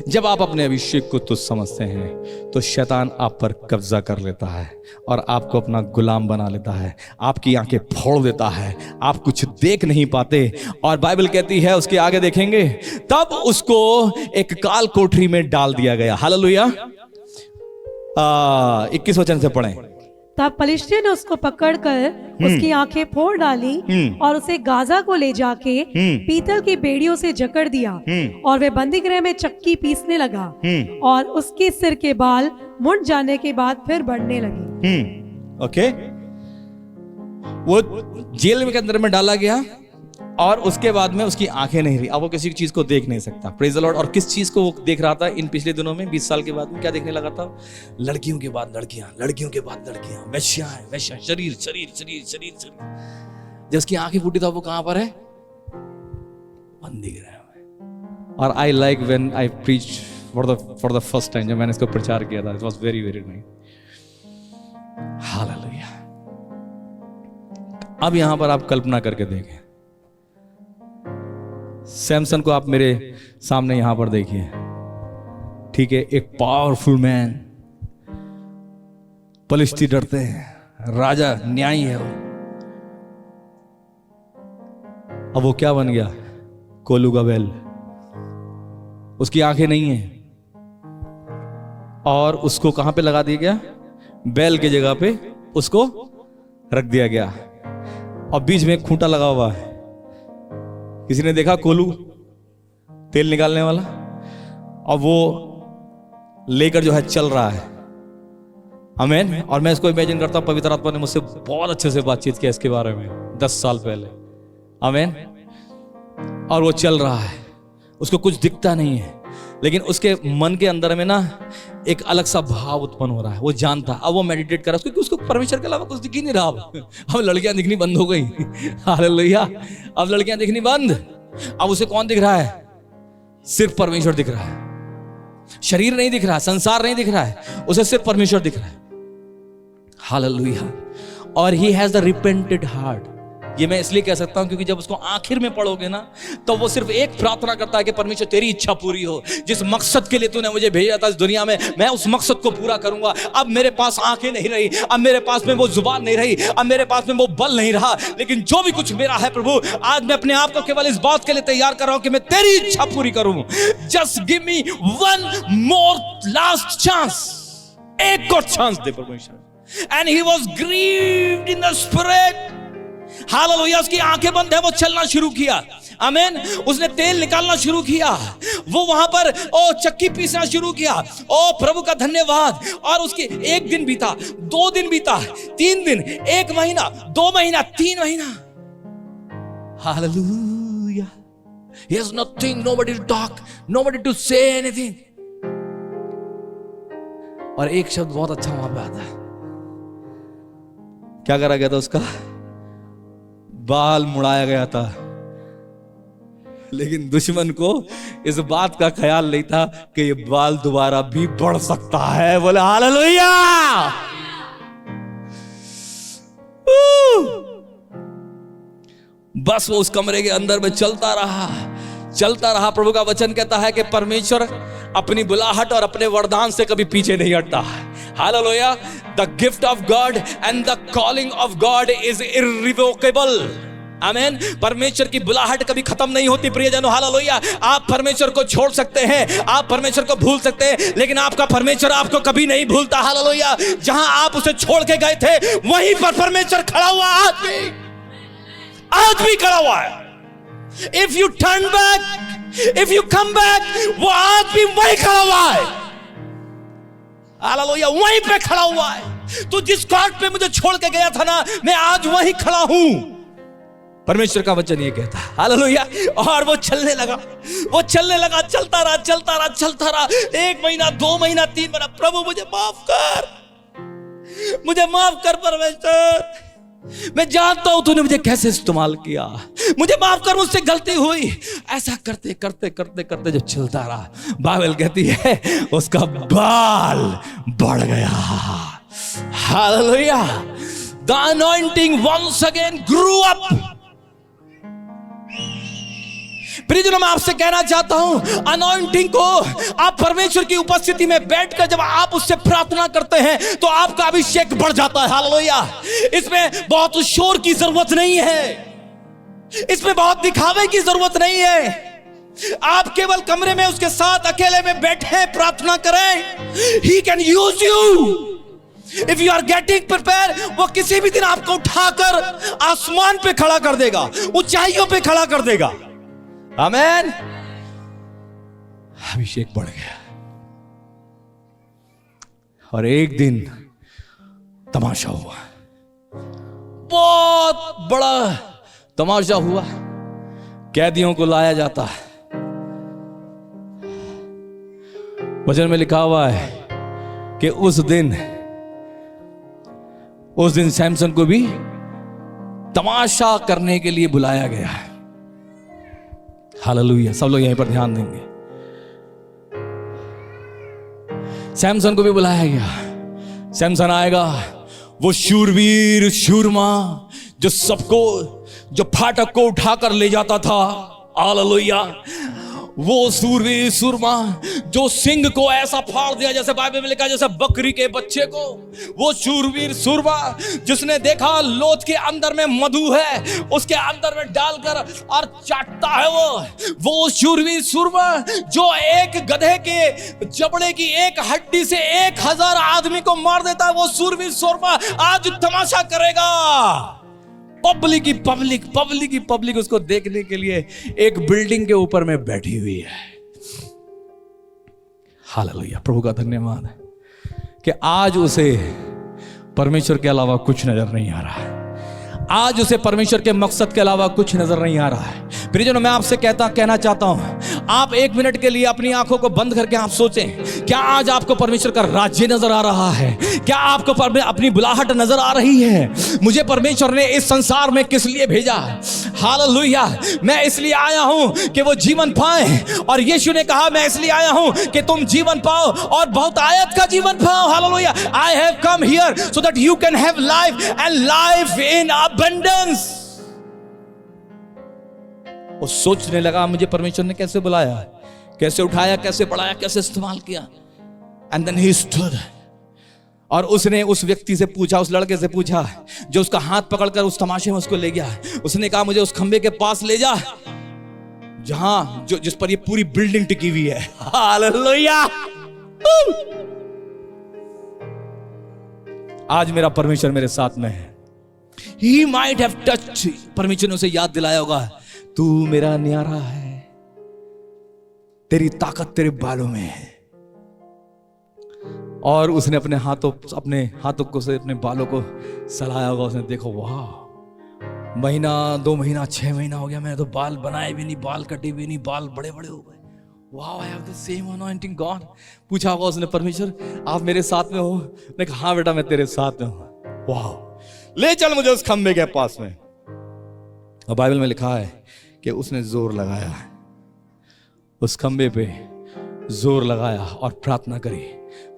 [SPEAKER 1] जब आप अपने अभिषेक को तुच्छ समझते हैं, तो शैतान आप पर कब्जा कर लेता है और आपको अपना गुलाम बना लेता है, आपकी आंखें फोड़ देता है, आप कुछ देख नहीं पाते। और बाइबल कहती है, उसके आगे देखेंगे, तब उसको एक काल कोठरी में डाल दिया गया। हालेलुया। 21 वचन से पढ़ें।
[SPEAKER 2] तब पलिश्तियों ने उसको पकड़कर उसकी आंखें फोड़ डाली और उसे गाजा को ले जाके पीतल की बेड़ियों से जकड़ दिया और वे बंदी गृह में चक्की पीसने लगा और उसके सिर के बाल मुड़ जाने के बाद फिर बढ़ने लगे।
[SPEAKER 1] ओके, वो जेल के अंदर में डाला गया और उसके बाद में उसकी आंखें नहीं रही। अब वो किसी चीज को देख नहीं सकता। Praise the Lord. और किस चीज को वो देख रहा था इन पिछले दिनों में, 20 साल के बाद में क्या देखने लगा था? लड़कियों के बाद लड़कियां, लड़कियों के बाद लड़कियां, वैश्या है, वैश्या, शरीर शरीर शरीर शरीर शरीर। जब उसकी आंखें फूटी था वो कहां पर है? बंदी गृह में। और I like when I preach for the first time, जब मैंने इसको प्रचार किया था, it was very very nice. Hallelujah. अब यहां पर आप कल्पना करके देखें, सैमसन को आप मेरे सामने यहां पर देखिए, ठीक है, एक पावरफुल मैन, पलिश्ती डरते हैं, राजा न्यायी है वो। अब वो क्या बन गया? कोलू का बैल। उसकी आंखें नहीं है और उसको कहां पे लगा दिया गया? बैल की जगह पे उसको रख दिया गया और बीच में एक खूंटा लगा हुआ है। किसी ने देखा कोलू, तेल निकालने वाला? और वो लेकर जो है चल रहा है। आमीन। और मैं इसको इमेजिन करता हूं, पवित्र आत्मा ने मुझसे बहुत अच्छे से बातचीत किया इसके बारे में 10 साल पहले। आमीन। और वो चल रहा है, उसको कुछ दिखता नहीं है, लेकिन उसके मन के अंदर में ना एक अलग सा भाव उत्पन्न हो रहा है। वो जानता, अब वो मेडिटेट कर रहा है, क्योंकि उसको परमेश्वर के अलावा कुछ दिख ही नहीं रहा। अब लड़कियां दिखनी बंद हो गई। हालेलुया। अब लड़कियां दिखनी बंद। अब उसे कौन दिख रहा है? सिर्फ परमेश्वर दिख रहा है। शरीर नहीं दिख रहा, संसार नहीं दिख रहा है, उसे सिर्फ परमेश्वर दिख रहा है। हालेलुया। और he has the repented heart. ये मैं इसलिए कह सकता हूं क्योंकि जब उसको आखिर में पढ़ोगे ना, तो वो सिर्फ एक प्रार्थना करता है कि परमेश्वर तेरी इच्छा पूरी हो। जिस मकसद के लिए तूने मुझे भेजा था इस दुनिया में, मैं उस मकसद को पूरा करूंगा। अब मेरे पास आंखें नहीं रही, अब मेरे पास में वो जुबान नहीं रही, अब मेरे पास में वो बल नहीं रहा, लेकिन जो भी कुछ मेरा है प्रभु, आज मैं अपने आप को केवल इस बात के लिए तैयार कर रहा हूं कि मैं तेरी इच्छा पूरी करूं। Just give me one more last chance. एक और चांस दे परमेश्वर। And he was grieved in the spirit. Hallelujah. उसकी आंखें बंद है, वो चलना शुरू किया। आमीन। उसने तेल निकालना शुरू किया, वो वहां पर चक्की पीसना शुरू किया। प्रभु का धन्यवाद। और उसके 1 दिन बीता, 2 दिन बीता, 3 दिन, 1 महीना, 2 महीना, 3 महीना। Hallelujah. He has nothing, nobody to talk, nobody to say anything. और एक शब्द बहुत अच्छा वहां पे आता है। क्या करा गया था? उसका बाल मुड़ाया गया था। लेकिन दुश्मन को इस बात का ख्याल नहीं था कि ये बाल दोबारा भी बढ़ सकता है। बोले हालेलुया। बस वो उस कमरे के अंदर में चलता रहा। प्रभु का वचन कहता है कि परमेश्वर अपनी बुलाहट और अपने वरदान से कभी पीछे नहीं हटता। Hallelujah. The gift of God and the calling of God is irrevocable. आमीन। परमेश्वर की बुलाहट कभी खत्म नहीं होती प्रियजनों। हालेलुया। आप परमेश्वर को छोड़ सकते हैं, आप परमेश्वर को भूल सकते हैं, लेकिन आपका परमेश्वर आपको कभी नहीं भूलता। हालेलुया। जहां आप उसे छोड़ के गए थे वहीं पर परमेश्वर खड़ा हुआ, आज भी खड़ा हुआ है। If U turn back, if you come back, वो आज भी वहीं खड़ा हुआ है। हालेलुया। वहीं पे खड़ा हुआ है। तो जिस घाट पे मुझे छोड़ के गया था ना, मैं आज वहीं खड़ा हूं। परमेश्वर का वचन ये कहता है। हालेलुया। और वो चलने लगा, चलता रहा। 1 महीना, 2 महीना, 3 महीना। प्रभु मुझे माफ कर परमेश्वर, मैं जानता हूं तूने मुझे कैसे इस्तेमाल किया, मुझे माफ कर, मुझसे गलती हुई। ऐसा करते जब चलता रहा, बाइबल कहती है उसका बाल बढ़ गया। Hallelujah. The anointing once again grew up. प्रियजनों, मैं आपसे कहना चाहता हूं, अनॉइंटिंग को आप परमेश्वर की उपस्थिति में बैठकर जब आप उससे प्रार्थना करते हैं तो आपका अभिषेक बढ़ जाता है। हालेलुया। इसमें बहुत शोर की जरूरत नहीं है, इसमें बहुत दिखावे की जरूरत नहीं है। आप केवल कमरे में उसके साथ अकेले में बैठे प्रार्थना करें। He can use you if you are getting prepared। वो किसी भी दिन आपको उठाकर आसमान पे खड़ा कर देगा, ऊंचाइयों पे खड़ा कर देगा। आमेन। अभिषेक बढ़ गया और एक दिन तमाशा हुआ, बहुत बड़ा तमाशा हुआ। कैदियों को लाया जाता है। वचन में लिखा हुआ है कि उस दिन सैमसन को भी तमाशा करने के लिए बुलाया गया है। हालेलुया। सब लोग यहीं पर ध्यान देंगे। सैमसन को भी बुलाया गया। सैमसन आएगा, वो शूरवीर शूरमा जो फाटक को उठाकर ले जाता था। हालेलुया। वो सूरवीर सूरमा जो सिंह को ऐसा फाड़ दिया जैसे बाइबल में लिखा जैसे बकरी के बच्चे को। वो शूरवीर सूरमा जिसने देखा लोथ के अंदर में मधु है, उसके अंदर में डालकर और चाटता है। वो शूरवीर सूरमा जो एक गधे के जबड़े की एक हड्डी से 1000 आदमी को मार देता है। वो शूरवीर सूरमा आज तमाशा करेगा। पब्लिक उसको देखने के लिए एक बिल्डिंग के ऊपर में बैठी हुई है। हालेलुया। प्रभु का धन्यवाद है कि आज उसे परमेश्वर के अलावा कुछ नजर नहीं आ रहा है। आज उसे परमेश्वर के मकसद के अलावा कुछ नजर नहीं आ रहा है। प्रियजनों, मैं आपसे कहना चाहता हूं, आप 1 मिनट के लिए अपनी आंखों को बंद करके आप सोचें, क्या आज आपको परमेश्वर का राज्य नजर आ रहा है? क्या आपको अपनी बुलाहट नजर आ रही है? मुझे परमेश्वर ने इस संसार में किस लिए भेजा? हालेलुया। मैं इसलिए आया हूं कि वो जीवन पाए, और यीशु ने कहा मैं इसलिए आया हूं कि तुम जीवन पाओ और बहुत आयत का जीवन पाओ। Hallelujah. I have come here so that you can have life and life in abundance. वो सोचने लगा मुझे परमेश्वर ने कैसे बुलाया, कैसे उठाया, कैसे बढ़ाया, कैसे इस्तेमाल किया। एंड देन ही स्टूड, और उसने उस व्यक्ति से पूछा, उस लड़के से पूछा जो उसका हाथ पकड़कर उस तमाशे में उसको ले गया। उसने कहा मुझे उस खंबे के पास ले जा जहां जिस पर ये पूरी बिल्डिंग टिकी हुई है। हालेलुया। आज मेरा परमेश्वर मेरे साथ में है। He might have touched, परमेश्वर ने उसे याद दिलाया होगा, तू मेरा न्यारा है, तेरी ताकत तेरे बालों में है। और उसने अपने हाथों को से अपने बालों को सहलाया होगा। उसने देखो, वाह, महीना 2 महीना 6 महीना हो गया, मैंने तो बाल बनाए भी नहीं, बाल कटे भी नहीं, बाल बड़े बड़े हो गए। वाह, I have the same anointing God. पूछा होगा उसने, परमेश्वर आप मेरे साथ में हो? मैं कहा हाँ बेटा, मैं तेरे साथ में हूं। वाह, ले चल मुझे उस खंबे के पास में। और बाइबल में लिखा है कि उसने जोर लगाया, उस खंबे पे जोर लगाया और प्रार्थना करी,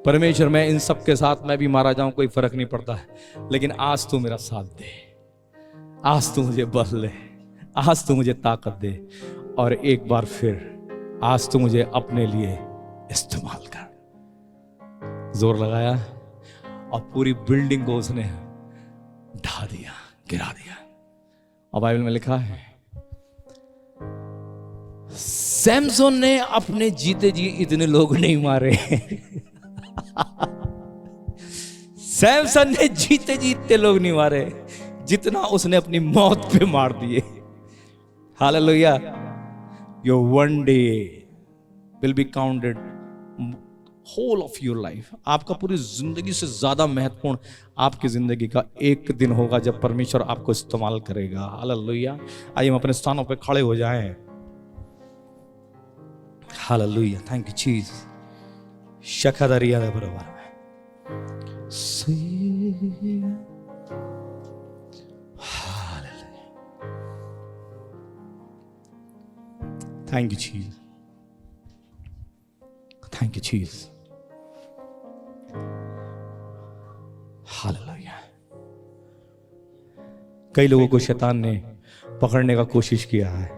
[SPEAKER 1] परमेश्वर मैं इन सब के साथ मैं भी मारा जाऊं, कोई फर्क नहीं पड़ता है, लेकिन आज तू मेरा साथ दे, आज तू मुझे बल दे, आज तू मुझे ताकत दे और एक बार फिर आज तू मुझे अपने लिए इस्तेमाल कर। जोर लगाया और पूरी बिल्डिंग को उसने ढा दिया, गिरा दिया। और बाइबल में लिखा है सैमसन ने अपने जीते जी इतने लोग नहीं मारे। सैमसन ने जीते जी इतने लोग नहीं मारे जितना उसने अपनी मौत पे मार दिए। Hallelujah. Your one day will be counted whole of your life. आपका पूरी जिंदगी से ज्यादा महत्वपूर्ण आपकी जिंदगी का एक दिन होगा जब परमेश्वर आपको इस्तेमाल करेगा। हालेलुया। आइए हम अपने स्थानों पे खड़े हो जाएं। हालेलुया। Thank you Jesus. शखादरिया दे बराबर thank you Jesus. Thank you Jesus. Hallelujah. कई लोगों को शैतान ने पकड़ने का कोशिश किया है।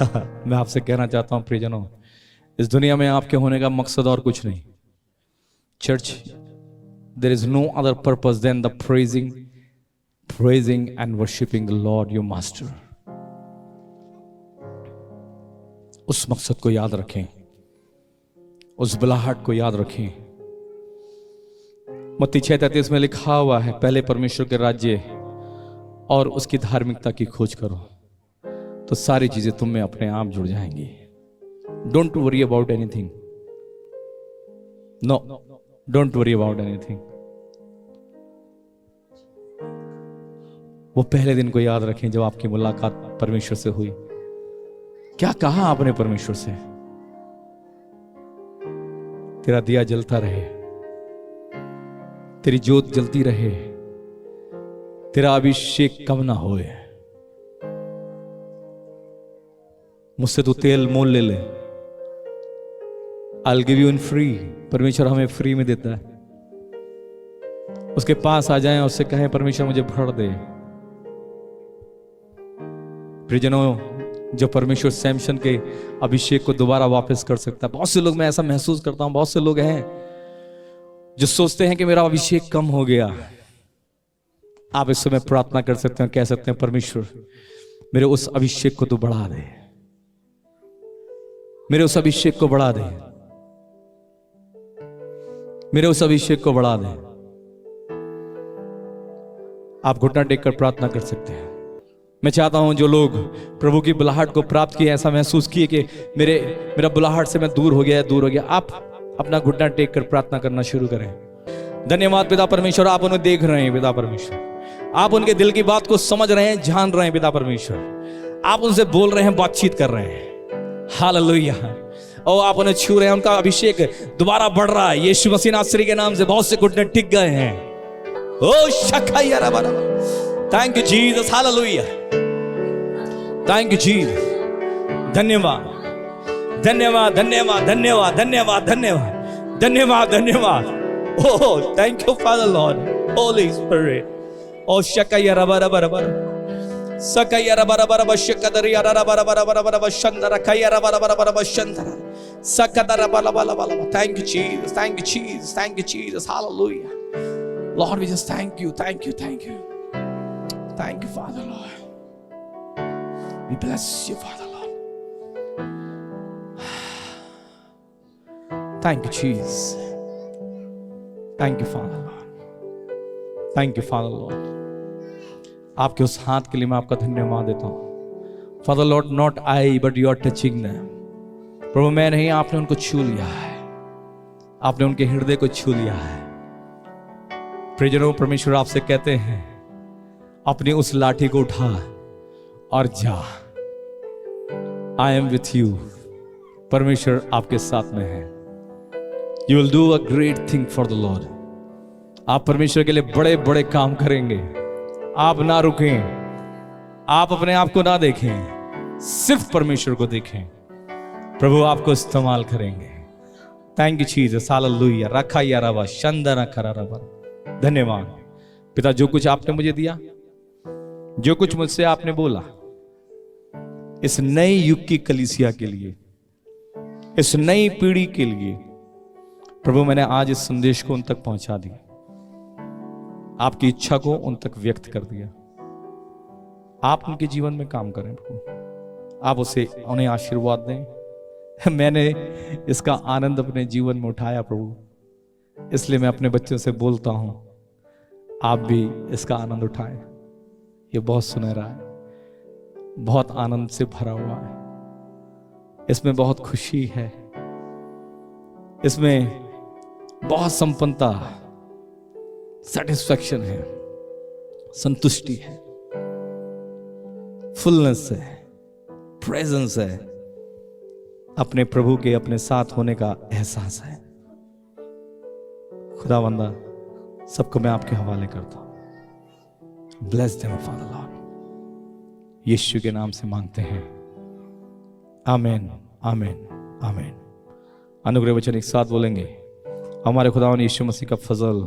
[SPEAKER 1] मैं आपसे कहना चाहता हूं प्रियजनों, इस दुनिया में आपके होने का मकसद और कुछ नहीं। Church, there is no other purpose than the praising and worshiping the Lord your master. उस मकसद को याद रखें, उस बुलाहट को याद रखें। मत्ती 6:33 में लिखा हुआ है, पहले परमेश्वर के राज्य और उसकी धार्मिकता की खोज करो तो सारी चीजें तुम में अपने आप जुड़ जाएंगी। Don't worry about anything. No, don't worry about anything. वो पहले दिन को याद रखें जब आपकी मुलाकात परमेश्वर से हुई। क्या कहा आपने परमेश्वर से? तेरा दिया जलता रहे, तेरी जोत जलती रहे, तेरा अभिषेक कम ना होए, मुझसे तू तेल मोल ले ले। I'll give you in free। परमेश्वर हमें फ्री में देता है। उसके पास आ जाएं और उससे कहें परमेश्वर मुझे भर दे। प्रियजनों, जो परमेश्वर सैमसन के अभिषेक को दोबारा वापस कर सकता है। बहुत से लोग, मैं ऐसा महसूस करता हूं, बहुत से लोग हैं जो सोचते हैं कि मेरा अभिषेक कम हो गया। आप इस समय प्रार्थना कर सकते हैं, कह सकते हैं परमेश्वर मेरे उस अभिषेक को तू बढ़ा दे, मेरे उस अभिषेक को बढ़ा दे, मेरे उस अभिषेक को बढ़ा दे। आप घुटना टेक कर प्रार्थना कर सकते हैं। मैं चाहता हूं जो लोग प्रभु की बुलाहट को प्राप्त किए, ऐसा महसूस किए कि मेरा बुलाहट से मैं दूर हो गया, आप अपना घुटना टेक कर प्रार्थना करना शुरू करें। धन्यवाद पिता परमेश्वर, आप उन्हें देख रहे हैं पिता परमेश्वर, आप उनके दिल की बात को समझ रहे हैं, जान रहे हैं पिता परमेश्वर, आप उनसे बोल रहे हैं, बातचीत कर रहे हैं। हालेलुया। और आप उन्हें छू रहे हैं, उनका अभिषेक दोबारा बढ़ रहा है। यीशु मसीह नासरी के नाम से बहुत से घुटने टिक गए हैं। ओ शखाया रबा रबा। Thank you Jesus. Hallelujah. Thank you Jesus. धन्यवाद धन्यवाद धन्यवाद धन्यवाद धन्यवाद धन्यवाद धन्यवाद धन्यवाद। Oh thank you Father Lord Holy Spirit. ओ शखाया रबा रबा रबा सकया रबा रबा रबा शकदरिया रबा रबा रबा रबा शंदरा कया रबा रबा रबा शंदरा सकदरा रबा रबा रबा। Thank you Jesus, thank you Jesus, thank you Jesus, hallelujah. Lord, we just thank you, thank you, thank you, thank you, Father Lord. We bless you, Father Lord. Thank you Jesus, thank you, Father Lord, thank you, Father Lord. आपके उस हाथ के लिए मैं आपका धन्यवाद देता हूं। Father Lord, not I but you are touching them। प्रभु मैं नहीं, आपने उनको छू लिया है, आपने उनके हृदय को छू लिया है। प्रियजनों, परमेश्वर आपसे कहते हैं अपनी उस लाठी को उठा और जा। I am with you। परमेश्वर आपके साथ में है। You will do a great thing for the Lord। आप परमेश्वर के लिए बड़े बड़े काम करेंगे। आप ना रुकें, आप अपने आप को ना देखें, सिर्फ परमेश्वर को देखें। प्रभु आपको इस्तेमाल करेंगे। Thank you Jesus. हालेलुया। रखा या रबा शंदना खरा रबा। धन्यवाद पिता, जो कुछ आपने मुझे दिया, जो कुछ मुझसे आपने बोला, इस नए युग की कलीसिया के लिए, इस नई पीढ़ी के लिए। प्रभु मैंने आज इस संदेश को उन तक पहुंचा दिया, आपकी इच्छा को उन तक व्यक्त कर दिया। आप उनके जीवन में काम करें प्रभु, आप उन्हें आशीर्वाद दें। मैंने इसका आनंद अपने जीवन में उठाया प्रभु, इसलिए मैं अपने बच्चों से बोलता हूं आप भी इसका आनंद उठाएं। ये बहुत सुनहरा है, बहुत आनंद से भरा हुआ है, इसमें बहुत खुशी है, इसमें बहुत संपन्नता, सेटिस्फैक्शन है, संतुष्टि है, फुलनेस है, प्रेजेंस है, अपने प्रभु के अपने साथ होने का एहसास है। खुदावंदा सबको मैं आपके हवाले करता हूं। ब्लेस देम फादर लॉर्ड, यीशु के नाम से मांगते हैं, आमीन आमीन आमीन। अनुग्रह वचन एक साथ बोलेंगे। हमारे खुदावन यीशु मसीह का फजल,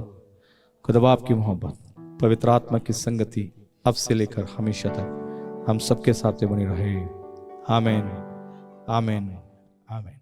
[SPEAKER 1] खुदा बाप की मोहब्बत, पवित्र आत्मा की संगति अब से लेकर हमेशा तक हम सबके साथ बनी रहे। आमीन आमीन आमीन।